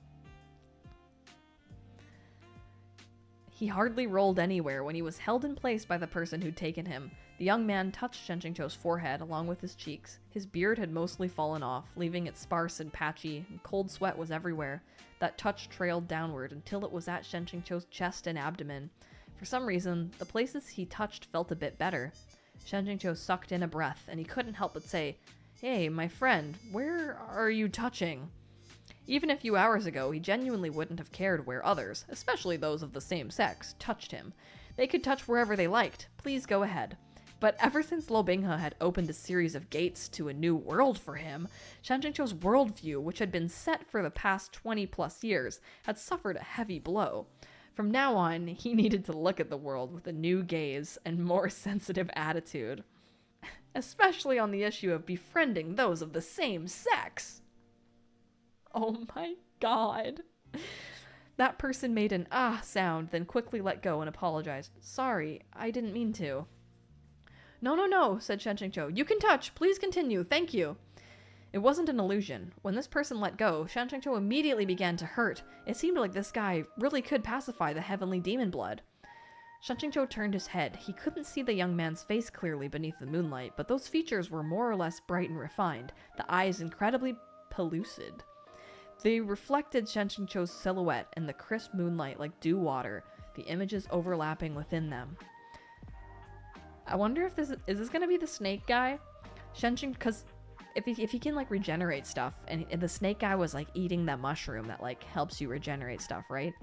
He hardly rolled anywhere when he was held in place by the person who'd taken him. The young man touched Chen Qingqiu's forehead along with his cheeks. His beard had mostly fallen off, leaving it sparse and patchy, and cold sweat was everywhere. That touch trailed downward until it was at Chen Qingqiu's chest and abdomen. For some reason, the places he touched felt a bit better. Chen Qingqiu sucked in a breath, and he couldn't help but say, "Hey, my friend, where are you touching?" Even a few hours ago, he genuinely wouldn't have cared where others, especially those of the same sex, touched him. They could touch wherever they liked. Please go ahead. But ever since Lo Binghe had opened a series of gates to a new world for him, Chen Qingqiu's worldview, which had been set for the past 20+ years, had suffered a heavy blow. From now on, he needed to look at the world with a new gaze and more sensitive attitude. Especially on the issue of befriending those of the same sex. Oh my god. That person made an ah sound, then quickly let go and apologized. "Sorry, I didn't mean to." No, said Chen Qingqiu. "You can touch. Please continue. Thank you." It wasn't an illusion. When this person let go, Chen Qingqiu immediately began to hurt. It seemed like this guy really could pacify the heavenly demon blood. Chen Qingqiu turned his head. He couldn't see the young man's face clearly beneath the moonlight, but those features were more or less bright and refined, the eyes incredibly pellucid. They reflected Chen Qingqiu's silhouette in the crisp moonlight like dew water, the images overlapping within them. I wonder if is this gonna be the snake guy? Because if he can like regenerate stuff, and the snake guy was like eating that mushroom that like helps you regenerate stuff, right?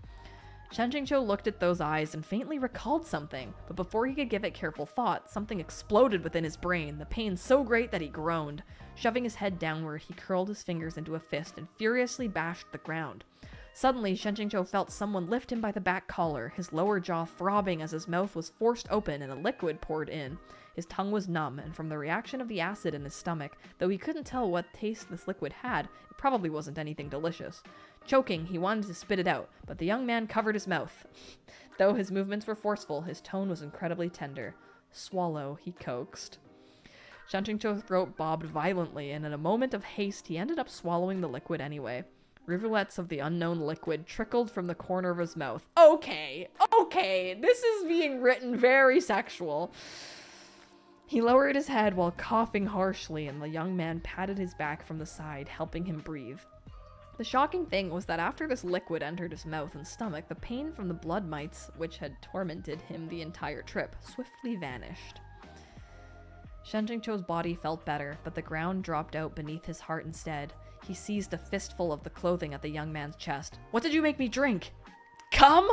Chen Qingqiu looked at those eyes and faintly recalled something, but before he could give it careful thought, something exploded within his brain, the pain so great that he groaned. Shoving his head downward, he curled his fingers into a fist and furiously bashed the ground. Suddenly, Chen Qingqiu felt someone lift him by the back collar, his lower jaw throbbing as his mouth was forced open and a liquid poured in. His tongue was numb, and from the reaction of the acid in his stomach, though he couldn't tell what taste this liquid had, it probably wasn't anything delicious. Choking, he wanted to spit it out, but the young man covered his mouth. Though his movements were forceful, his tone was incredibly tender. Swallow, he coaxed. Shanchingcho's throat bobbed violently, and in a moment of haste, he ended up swallowing the liquid anyway. Rivulets of the unknown liquid trickled from the corner of his mouth. Okay, this is being written very sexual. He lowered his head while coughing harshly, and the young man patted his back from the side, helping him breathe. The shocking thing was that after this liquid entered his mouth and stomach, the pain from the blood mites, which had tormented him the entire trip, swiftly vanished. Shanchingcho's body felt better, but the ground dropped out beneath his heart instead. He seized a fistful of the clothing at the young man's chest. What did you make me drink? Come?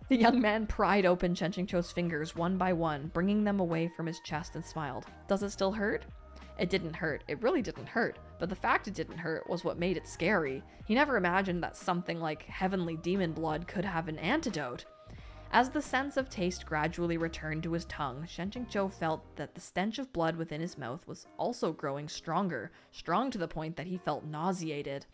The young man pried open Shanchingcho's fingers one by one, bringing them away from his chest and smiled. Does it still hurt? It didn't hurt. It really didn't hurt. But the fact it didn't hurt was what made it scary. He never imagined that something like heavenly demon blood could have an antidote. As the sense of taste gradually returned to his tongue, Shanchingcho felt that the stench of blood within his mouth was also growing stronger, strong to the point that he felt nauseated.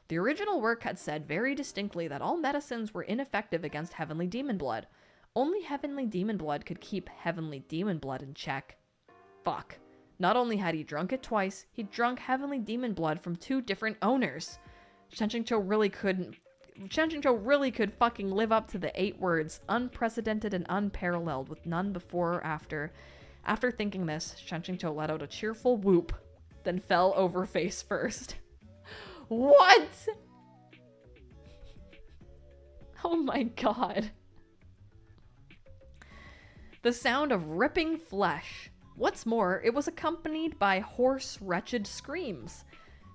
The original work had said very distinctly that all medicines were ineffective against heavenly demon blood. Only heavenly demon blood could keep heavenly demon blood in check. Fuck. Not only had he drunk it twice, he'd drunk heavenly demon blood from 2 different owners. Shanchingcho really could fucking live up to the 8 words, unprecedented and unparalleled, with none before or after. After thinking this, Shanchingcho let out a cheerful whoop, then fell over face first. What? Oh my god. The sound of ripping flesh. What's more, it was accompanied by hoarse, wretched screams.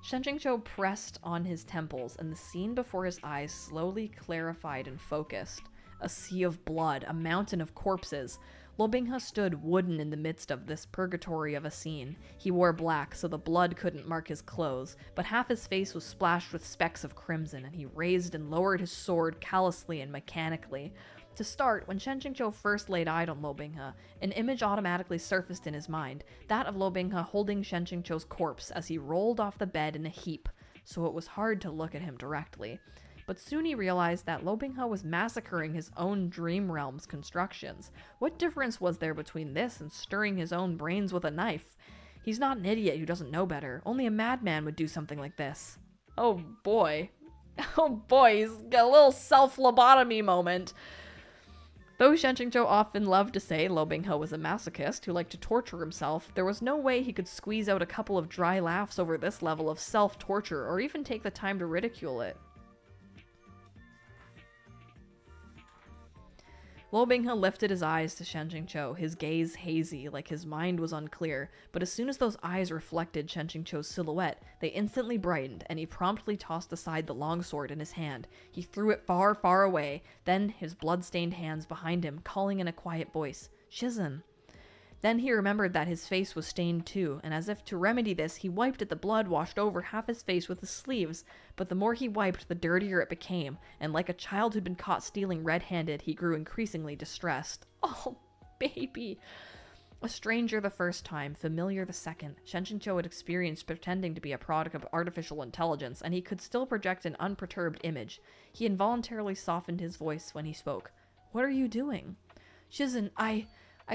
Shanchingcho pressed on his temples, and the scene before his eyes slowly clarified and focused. A sea of blood, a mountain of corpses. Lobingha stood wooden in the midst of this purgatory of a scene. He wore black, so the blood couldn't mark his clothes, but half his face was splashed with specks of crimson, and he raised and lowered his sword callously and mechanically. To start, when Shanchingcho first laid eyes on Lobingha, an image automatically surfaced in his mind, that of Lobingha holding Shanchingcho's corpse as he rolled off the bed in a heap, so it was hard to look at him directly. But soon he realized that Lobingha was massacring his own dream realm's constructions. What difference was there between this and stirring his own brains with a knife? He's not an idiot who doesn't know better. Only a madman would do something like this. Oh boy. Oh boy, he's got a little self-lobotomy moment. Though Shanchingcho often loved to say Lobingha was a masochist who liked to torture himself, there was no way he could squeeze out a couple of dry laughs over this level of self-torture or even take the time to ridicule it. Lobingha lifted his eyes to Shanchingcho, his gaze hazy, like his mind was unclear, but as soon as those eyes reflected Shanchingcho's silhouette, they instantly brightened, and he promptly tossed aside the longsword in his hand. He threw it far, far away, then his blood-stained hands behind him, calling in a quiet voice, "Shizen." Then he remembered that his face was stained too, and as if to remedy this, he wiped at the blood washed over half his face with his sleeves, but the more he wiped, the dirtier it became, and like a child who'd been caught stealing red-handed, he grew increasingly distressed. Oh, baby. A stranger the first time, familiar the second, Shanchingcho had experienced pretending to be a product of artificial intelligence, and he could still project an unperturbed image. He involuntarily softened his voice when he spoke. "What are you doing?" "Shizen, I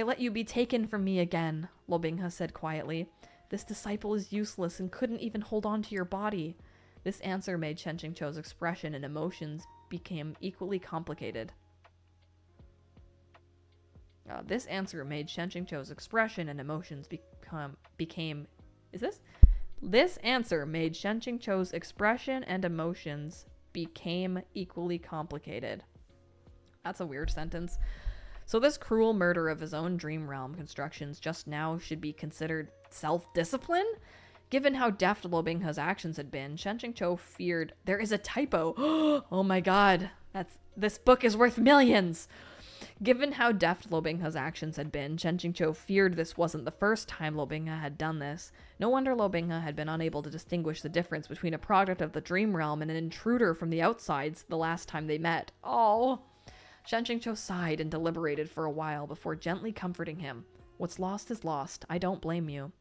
let you be taken from me again," Lobingha said quietly. "This disciple is useless and couldn't even hold on to your body." This answer made Shanchingcho's expression and emotions became equally complicated. This answer made Shanchingcho's expression and emotions became equally complicated. That's a weird sentence. So this cruel murder of his own dream realm constructions just now should be considered self-discipline? Given how deft Lobingha's actions had been, Shanchingcho feared there is a typo. Oh my god, this book is worth millions. Given how deft Lobingha's actions had been, Shanchingcho feared this wasn't the first time Lobingha had done this. No wonder Lobingha had been unable to distinguish the difference between a product of the dream realm and an intruder from the outsides the last time they met. Oh. Shanchingcho sighed and deliberated for a while before gently comforting him. What's lost is lost. I don't blame you.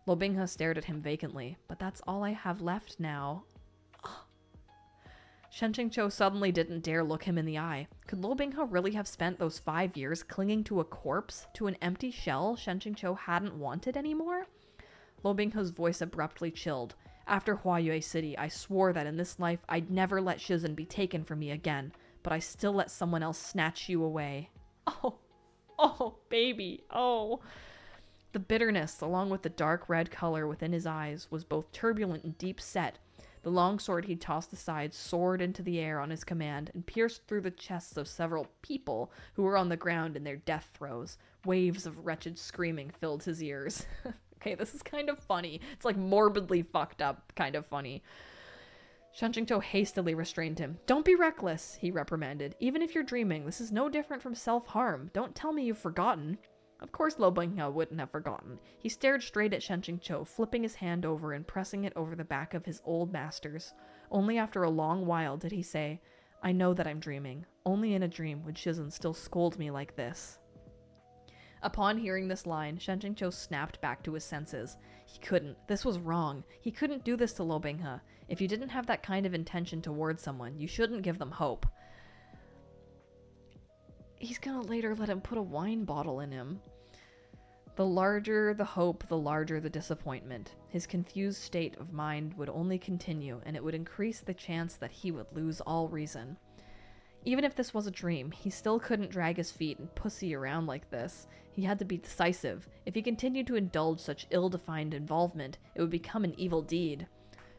Lo Binghe stared at him vacantly. But that's all I have left now. Shen Qingqiu suddenly didn't dare look him in the eye. Could Lo Binghe really have spent those 5 years clinging to a corpse, to an empty shell Shen Qingqiu hadn't wanted anymore? Lo Binghe's voice abruptly chilled. After Huayue City, I swore that in this life I'd never let Shizhen be taken from me again, but I still let someone else snatch you away. Oh, baby, oh. The bitterness, along with the dark red color within his eyes, was both turbulent and deep-set. The long sword he tossed aside soared into the air on his command and pierced through the chests of several people who were on the ground in their death throes. Waves of wretched screaming filled his ears. Okay, this is kind of funny. It's like morbidly fucked up kind of funny. Shen Qingqiu hastily restrained him. Don't be reckless, he reprimanded. Even if you're dreaming, this is no different from self-harm. Don't tell me you've forgotten. Of course Lo Binghe wouldn't have forgotten. He stared straight at Shen Qingqiu, flipping his hand over and pressing it over the back of his old master's. Only after a long while did he say, I know that I'm dreaming. Only in a dream would Shizhen still scold me like this. Upon hearing this line, Shen Qingqiu snapped back to his senses. He couldn't. This was wrong. He couldn't do this to Lo Binghe. If you didn't have that kind of intention towards someone, you shouldn't give them hope. He's gonna later let him put a wine bottle in him. The larger the hope, the larger the disappointment. His confused state of mind would only continue, and it would increase the chance that he would lose all reason. Even if this was a dream, he still couldn't drag his feet and pussy around like this. He had to be decisive. If he continued to indulge such ill-defined involvement, it would become an evil deed.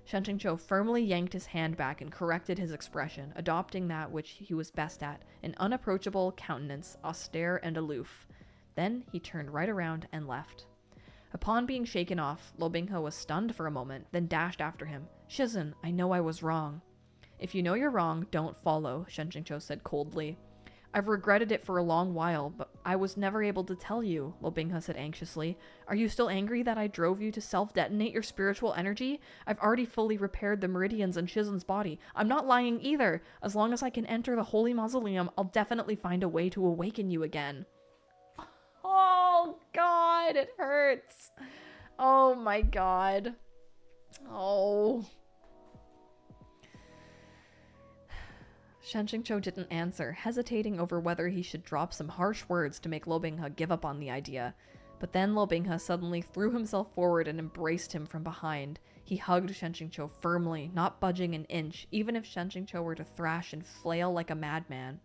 Shen Qingqiu firmly yanked his hand back and corrected his expression, adopting that which he was best at, an unapproachable countenance, austere and aloof. Then he turned right around and left. Upon being shaken off, Lo Binghe was stunned for a moment, then dashed after him. Shizhen, I know I was wrong. If you know you're wrong, don't follow, Shen Qingqiu said coldly. I've regretted it for a long while, but I was never able to tell you, Lo Binghe said anxiously. Are you still angry that I drove you to self-detonate your spiritual energy? I've already fully repaired the meridians in Shizhen's body. I'm not lying either. As long as I can enter the holy mausoleum, I'll definitely find a way to awaken you again. Oh, God, it hurts. Oh, my God. Oh. Shen Qingqiu didn't answer, hesitating over whether he should drop some harsh words to make Lo Binghe give up on the idea. But then Lo Binghe suddenly threw himself forward and embraced him from behind. He hugged Shen Qingqiu firmly, not budging an inch, even if Shen Qingqiu were to thrash and flail like a madman.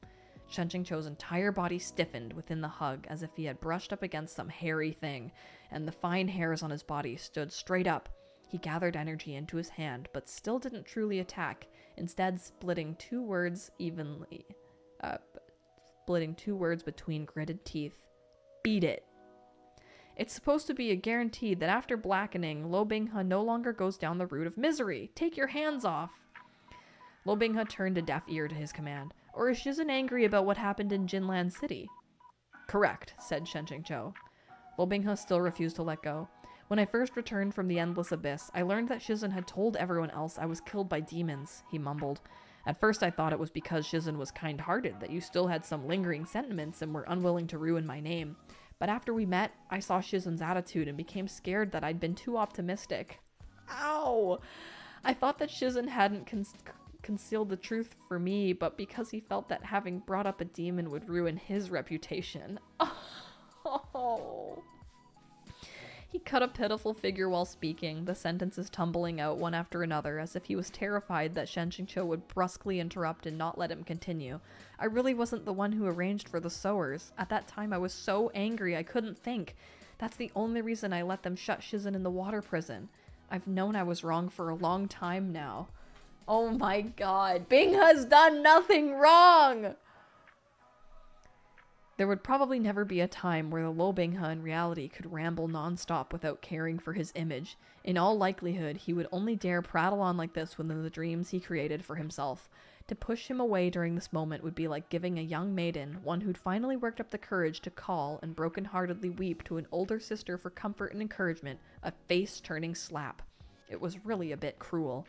Shen Qingqiu's entire body stiffened within the hug as if he had brushed up against some hairy thing, and the fine hairs on his body stood straight up. He gathered energy into his hand, but still didn't truly attack, instead splitting two words between gritted teeth. Beat it. It's supposed to be a guarantee that after blackening, Lo Binghe no longer goes down the route of misery. Take your hands off. Lo Binghe turned a deaf ear to his command. Or is Shizhen angry about what happened in Jinlan City? Correct, said Shen Qingqiu. Lo Binghe still refused to let go. When I first returned from the Endless Abyss, I learned that Shizhen had told everyone else I was killed by demons, he mumbled. At first I thought it was because Shizhen was kind-hearted, that you still had some lingering sentiments and were unwilling to ruin my name. But after we met, I saw Shizen's attitude and became scared that I'd been too optimistic. Ow! I thought that Shizhen hadn't concealed the truth for me, but because he felt that having brought up a demon would ruin his reputation. Oh. He cut a pitiful figure while speaking, the sentences tumbling out one after another, as if he was terrified that Shen Qingqiu would brusquely interrupt and not let him continue. I really wasn't the one who arranged for the sowers. At that time I was so angry I couldn't think. That's the only reason I let them shut Shizhen in the water prison. I've known I was wrong for a long time now. Oh my God, Bing has done nothing wrong! There would probably never be a time where the Lo Binghe in reality could ramble non-stop without caring for his image. In all likelihood, he would only dare prattle on like this within the dreams he created for himself. To push him away during this moment would be like giving a young maiden, one who'd finally worked up the courage to call and broken-heartedly weep to an older sister for comfort and encouragement, a face-turning slap. It was really a bit cruel.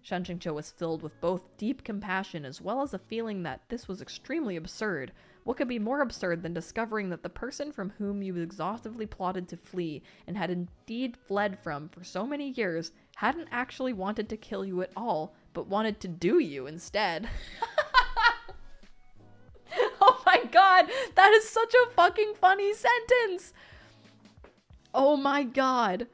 Shen Qingqiu was filled with both deep compassion as well as a feeling that this was extremely absurd. What could be more absurd than discovering that the person from whom you exhaustively plotted to flee and had indeed fled from for so many years hadn't actually wanted to kill you at all, but wanted to do you instead? Oh my god, that is such a fucking funny sentence! Oh my god.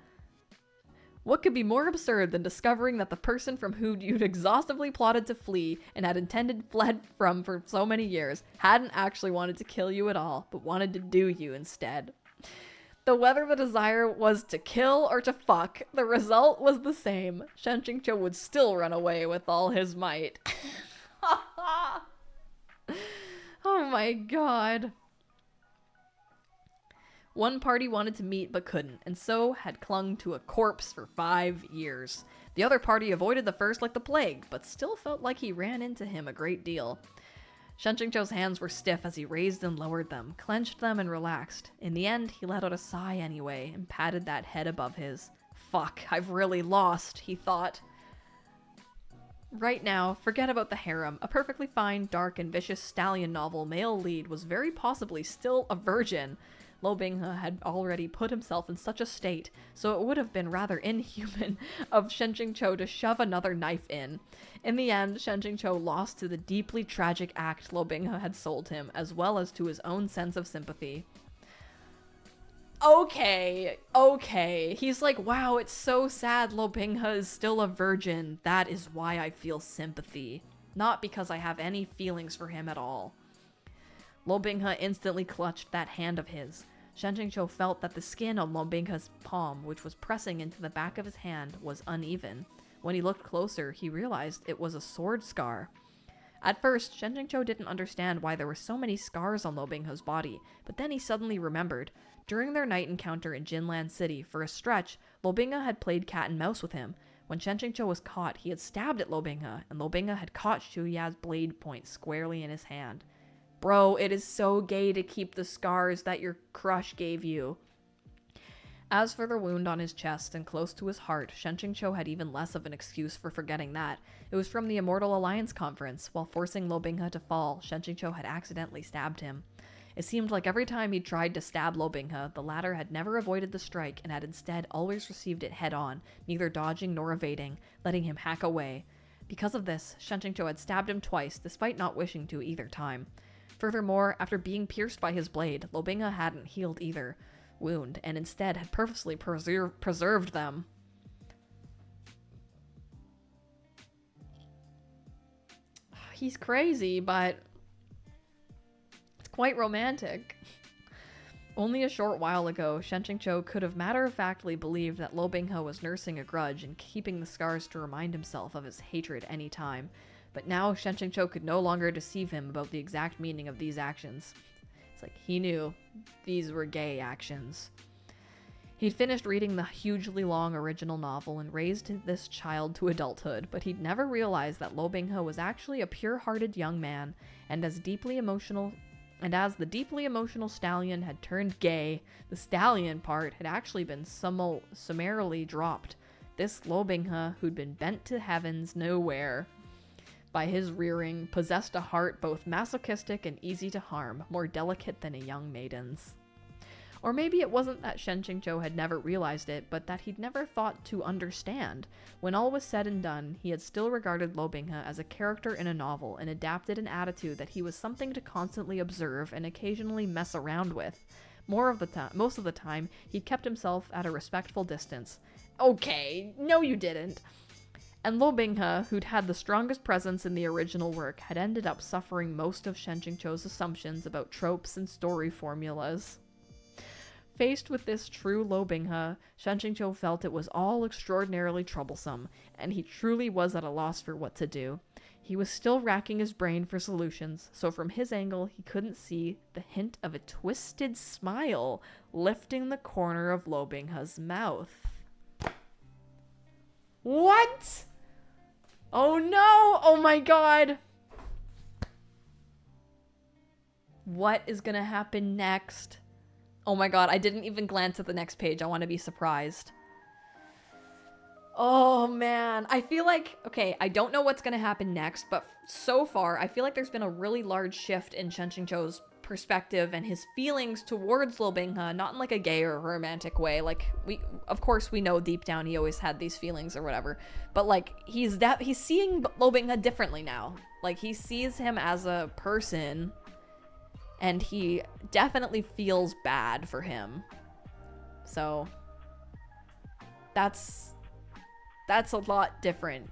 What could be more absurd than discovering that the person from whom you'd exhaustively plotted to flee and had intended fled from for so many years hadn't actually wanted to kill you at all, but wanted to do you instead? Though whether the desire was to kill or to fuck, the result was the same. Shen Qingqiu would still run away with all his might. Oh my god. One party wanted to meet but couldn't, and so had clung to a corpse for 5 years. The other party avoided the first like the plague, but still felt like he ran into him a great deal. Shen Qingqiu's hands were stiff as he raised and lowered them, clenched them and relaxed. In the end, he let out a sigh anyway, and patted that head above his. Fuck, I've really lost, he thought. Right now, forget about the harem. A perfectly fine, dark, and vicious stallion novel male lead was very possibly still a virgin. Lo Binghe had already put himself in such a state, so it would have been rather inhuman of Shen Qingqiu to shove another knife in. In the end, Shen Qingqiu lost to the deeply tragic act Lo Binghe had sold him, as well as to his own sense of sympathy. Okay. He's like, wow, it's so sad Lo Binghe is still a virgin. That is why I feel sympathy. Not because I have any feelings for him at all. Lo Binghe instantly clutched that hand of his. Shen Qingqiu felt that the skin on Lo Binghe's palm, which was pressing into the back of his hand, was uneven. When he looked closer, he realized it was a sword scar. At first, Shen Qingqiu didn't understand why there were so many scars on Lo Binghe's body, but then he suddenly remembered. During their night encounter in Jinlan City, for a stretch, Lo Binghe had played cat and mouse with him. When Shen Qingqiu was caught, he had stabbed at Lo Binghe, and Lo Binghe had caught Xu Ya's blade point squarely in his hand. Bro, it is so gay to keep the scars that your crush gave you. As for the wound on his chest and close to his heart, Shen Qingqiu had even less of an excuse for forgetting that. It was from the Immortal Alliance conference. While forcing Lo Binghe to fall, Shen Qingqiu had accidentally stabbed him. It seemed like every time he tried to stab Lo Binghe, the latter had never avoided the strike and had instead always received it head-on, neither dodging nor evading, letting him hack away. Because of this, Shen Qingqiu had stabbed him twice, despite not wishing to either time. Furthermore, after being pierced by his blade, Lo Binghe hadn't healed either wound, and instead had purposely preserved them. He's crazy, but it's quite romantic. Only a short while ago, Shen Qingqiu could have matter-of-factly believed that Lo Binghe was nursing a grudge and keeping the scars to remind himself of his hatred any time. But now Shen Qingqiu could no longer deceive him about the exact meaning of these actions. It's like he knew these were gay actions. He'd finished reading the hugely long original novel and raised this child to adulthood, but he'd never realized that Lo Binghe was actually a pure-hearted young man, and as the deeply emotional stallion had turned gay, the stallion part had actually been summarily dropped. This Lo Binghe, who'd been bent to heavens nowhere by his rearing, possessed a heart both masochistic and easy to harm, more delicate than a young maiden's. Or maybe it wasn't that Shen Qingqiu had never realized it, but that he'd never thought to understand. When all was said and done, he had still regarded Lo Binghe as a character in a novel and adapted an attitude that he was something to constantly observe and occasionally mess around with. Most of the time, he kept himself at a respectful distance. Okay, no you didn't. And Lo Binghe, who'd had the strongest presence in the original work, had ended up suffering most of Shen Qingqiu's assumptions about tropes and story formulas. Faced with this true Lo Binghe, Shen Qingqiu felt it was all extraordinarily troublesome, and he truly was at a loss for what to do. He was still racking his brain for solutions, so from his angle he couldn't see the hint of a twisted smile lifting the corner of Lo Binghe's mouth. What? Oh no! Oh my god! What is gonna happen next? Oh my god, I didn't even glance at the next page. I want to be surprised. Oh man, I feel like, okay, I don't know what's gonna happen next, but so far, I feel like there's been a really large shift in Shen Qingqiu's perspective and his feelings towards Lo Binghe, not in like a gay or romantic way. Like of course we know deep down he always had these feelings or whatever, but like he's seeing Lo Binghe differently now. Like he sees him as a person, and he definitely feels bad for him. So that's a lot different.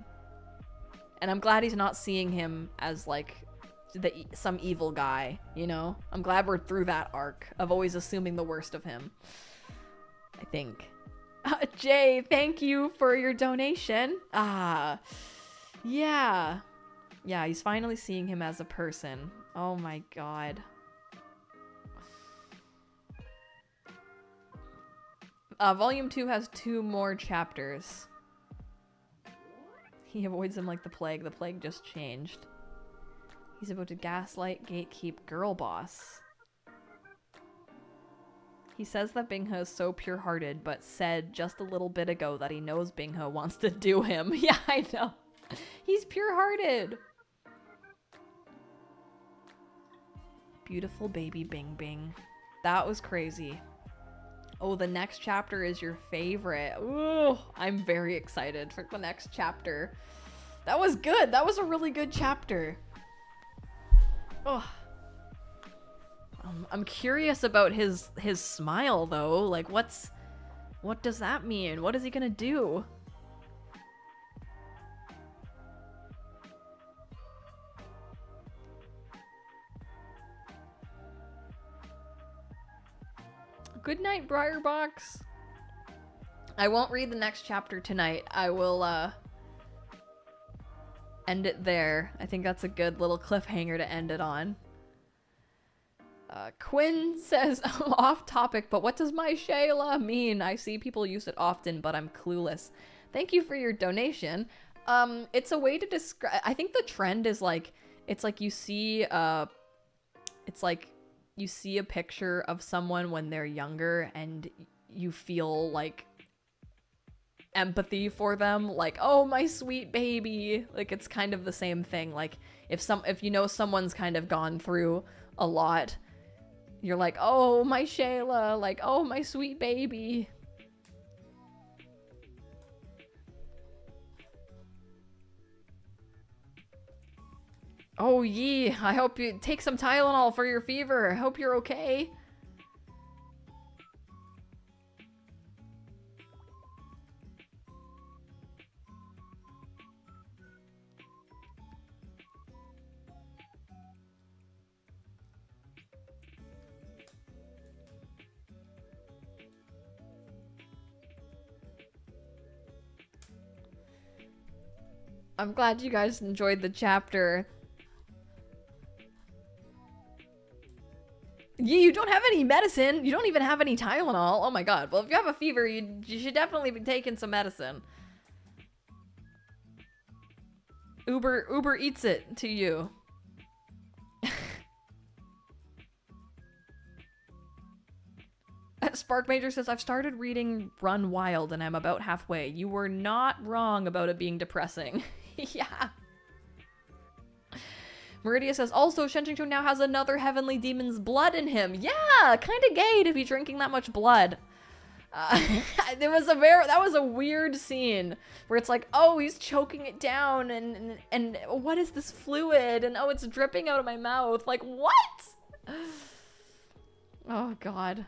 And I'm glad he's not seeing him as like some evil guy, you know? I'm glad we're through that arc of always assuming the worst of him, I think. Jay, thank you for your donation. Yeah, he's finally seeing him as a person. Oh my god. Volume 2 has 2 more chapters. He avoids him like the plague. The plague just changed. He's about to gaslight, gatekeep, girl boss. He says that Binghe is so pure-hearted, but said just a little bit ago that he knows Binghe wants to do him. Yeah, I know. He's pure-hearted. Beautiful baby Bing Bing. That was crazy. Oh, the next chapter is your favorite. Ooh, I'm very excited for the next chapter. That was good. That was a really good chapter. Oh. I'm curious about his smile though. Like what does that mean? What is he gonna do? Good night, Briarbox. I won't read the next chapter tonight. I will end it there. I think that's a good little cliffhanger to end it on. Quinn says, off topic, but what does my Shayla mean? I see people use it often, but I'm clueless. Thank you for your donation. It's a way to describe, I think the trend is like, it's like you see, it's like you see a picture of someone when they're younger and you feel like empathy for them, like, oh, my sweet baby. Like it's kind of the same thing. Like if you know someone's kind of gone through a lot, you're like, oh, my Shayla, like, oh, my sweet baby. Oh, Yee, I hope you take some Tylenol for your fever. I hope you're okay. I'm glad you guys enjoyed the chapter. You don't have any medicine. You don't even have any Tylenol. Oh my god. Well, if you have a fever, you should definitely be taking some medicine. Uber eats it to you. Spark Major says, I've started reading Run Wild and I'm about halfway. You were not wrong about it being depressing. Yeah. Meridia says, also, Shenjingchu now has another heavenly demon's blood in him. Yeah, kind of gay to be drinking that much blood. That was a weird scene where it's like, oh, he's choking it down and what is this fluid? And oh, it's dripping out of my mouth. Like, what? Oh, God.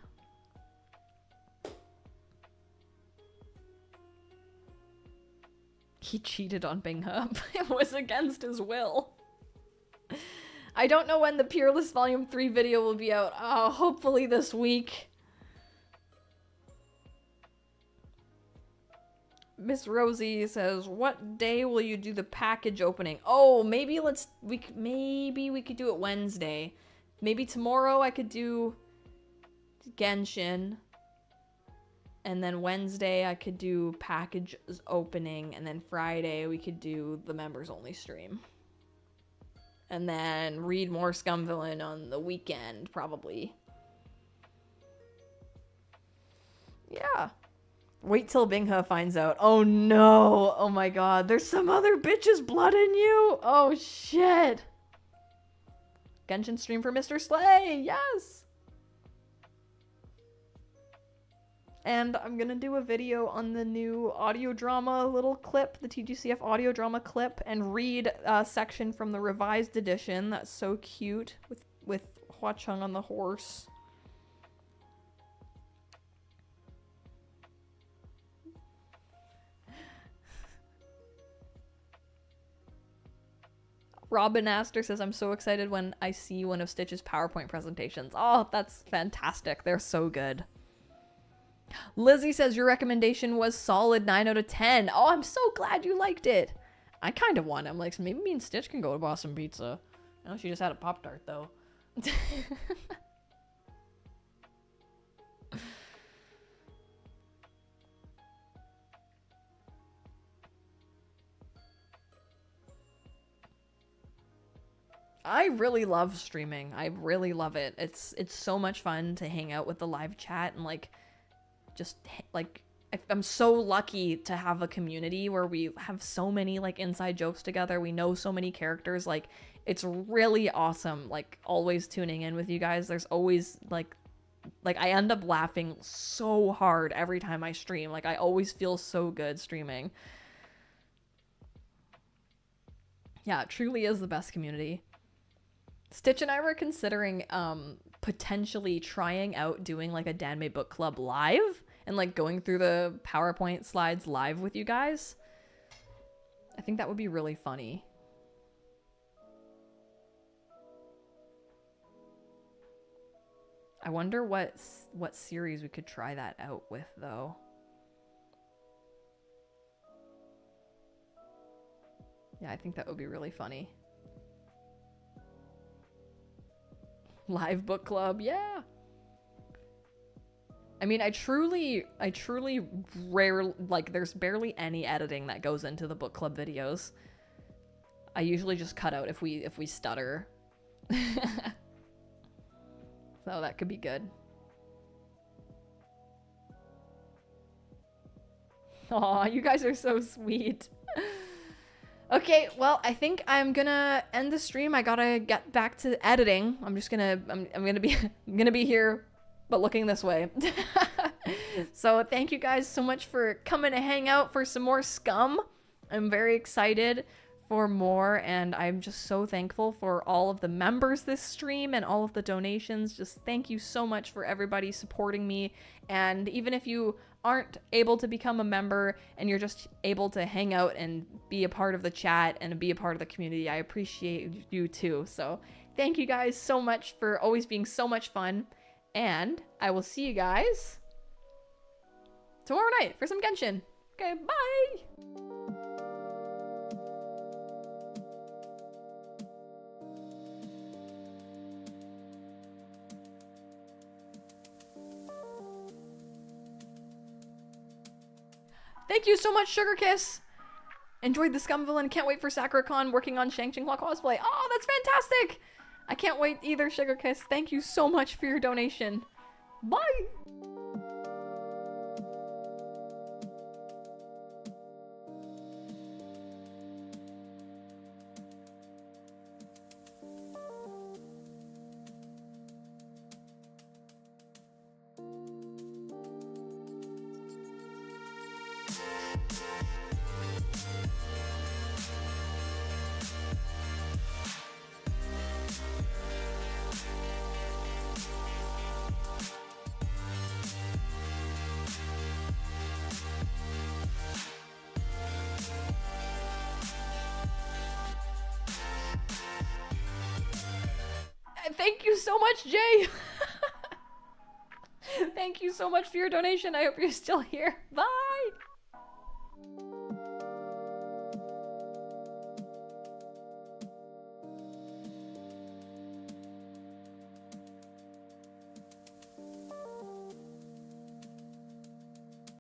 He cheated on Binghe. It was against his will. I don't know when the Peerless Volume 3 video will be out. Oh, hopefully this week. Miss Rosie says, what day will you do the package opening? Oh, maybe we could do it Wednesday. Maybe tomorrow I could do Genshin. And then Wednesday I could do package opening. And then Friday we could do the members only stream. And then read more Scum Villain on the weekend, probably. Yeah. Wait till Binghe finds out. Oh no! Oh my god, there's some other bitch's blood in you? Oh shit! Genshin stream for Mr. Slay, yes! And I'm gonna do a video on the new audio drama little clip, the TGCF audio drama clip, and read a section from the revised edition. That's so cute with Hua Chung on the horse. Robin Astor says, I'm so excited when I see one of Stitch's PowerPoint presentations. Oh, that's fantastic. They're so good. Lizzie says, your recommendation was solid 9 out of 10. Oh, I'm so glad you liked it. I kind of want it. I'm like, maybe me and Stitch can go to Boston Pizza. I know she just had a Pop-Tart, though. I really love streaming. I really love it. It's so much fun to hang out with the live chat and like just like I'm so lucky to have a community where we have so many like inside jokes together. We know so many characters. Like it's really awesome. Like always tuning in with you guys. There's always like I end up laughing so hard every time I stream. Like I always feel so good streaming. Yeah, it truly is the best community. Stitch and I were considering potentially trying out doing like a Danmei book club live and like going through the PowerPoint slides live with you guys. I think that would be really funny. I wonder what series we could try that out with though. Yeah, I think that would be really funny. Live book club, yeah. I mean, I truly rarely, like, there's barely any editing that goes into the book club videos. I usually just cut out if we stutter. So that could be good. Aw, you guys are so sweet. Okay, well, I think I'm gonna end the stream. I gotta get back to editing. I'm gonna be here, but looking this way. So thank you guys so much for coming to hang out for some more Scum. I'm very excited for more, and I'm just so thankful for all of the members this stream and all of the donations. Just thank you so much for everybody supporting me. And even if you aren't able to become a member and you're just able to hang out and be a part of the chat and be a part of the community, I appreciate you too. So thank you guys so much for always being so much fun, and I will see you guys tomorrow night for some Genshin. Okay, bye! Thank you so much, Sugar Kiss! Enjoyed the Scum Villain. Can't wait for SakuraCon, working on Shang Xinghua cosplay. Oh, that's fantastic! I can't wait either, Sugar Kiss. Thank you so much for your donation. Bye! Thank you so much, Jay! Thank you so much for your donation. I hope you're still here. Bye!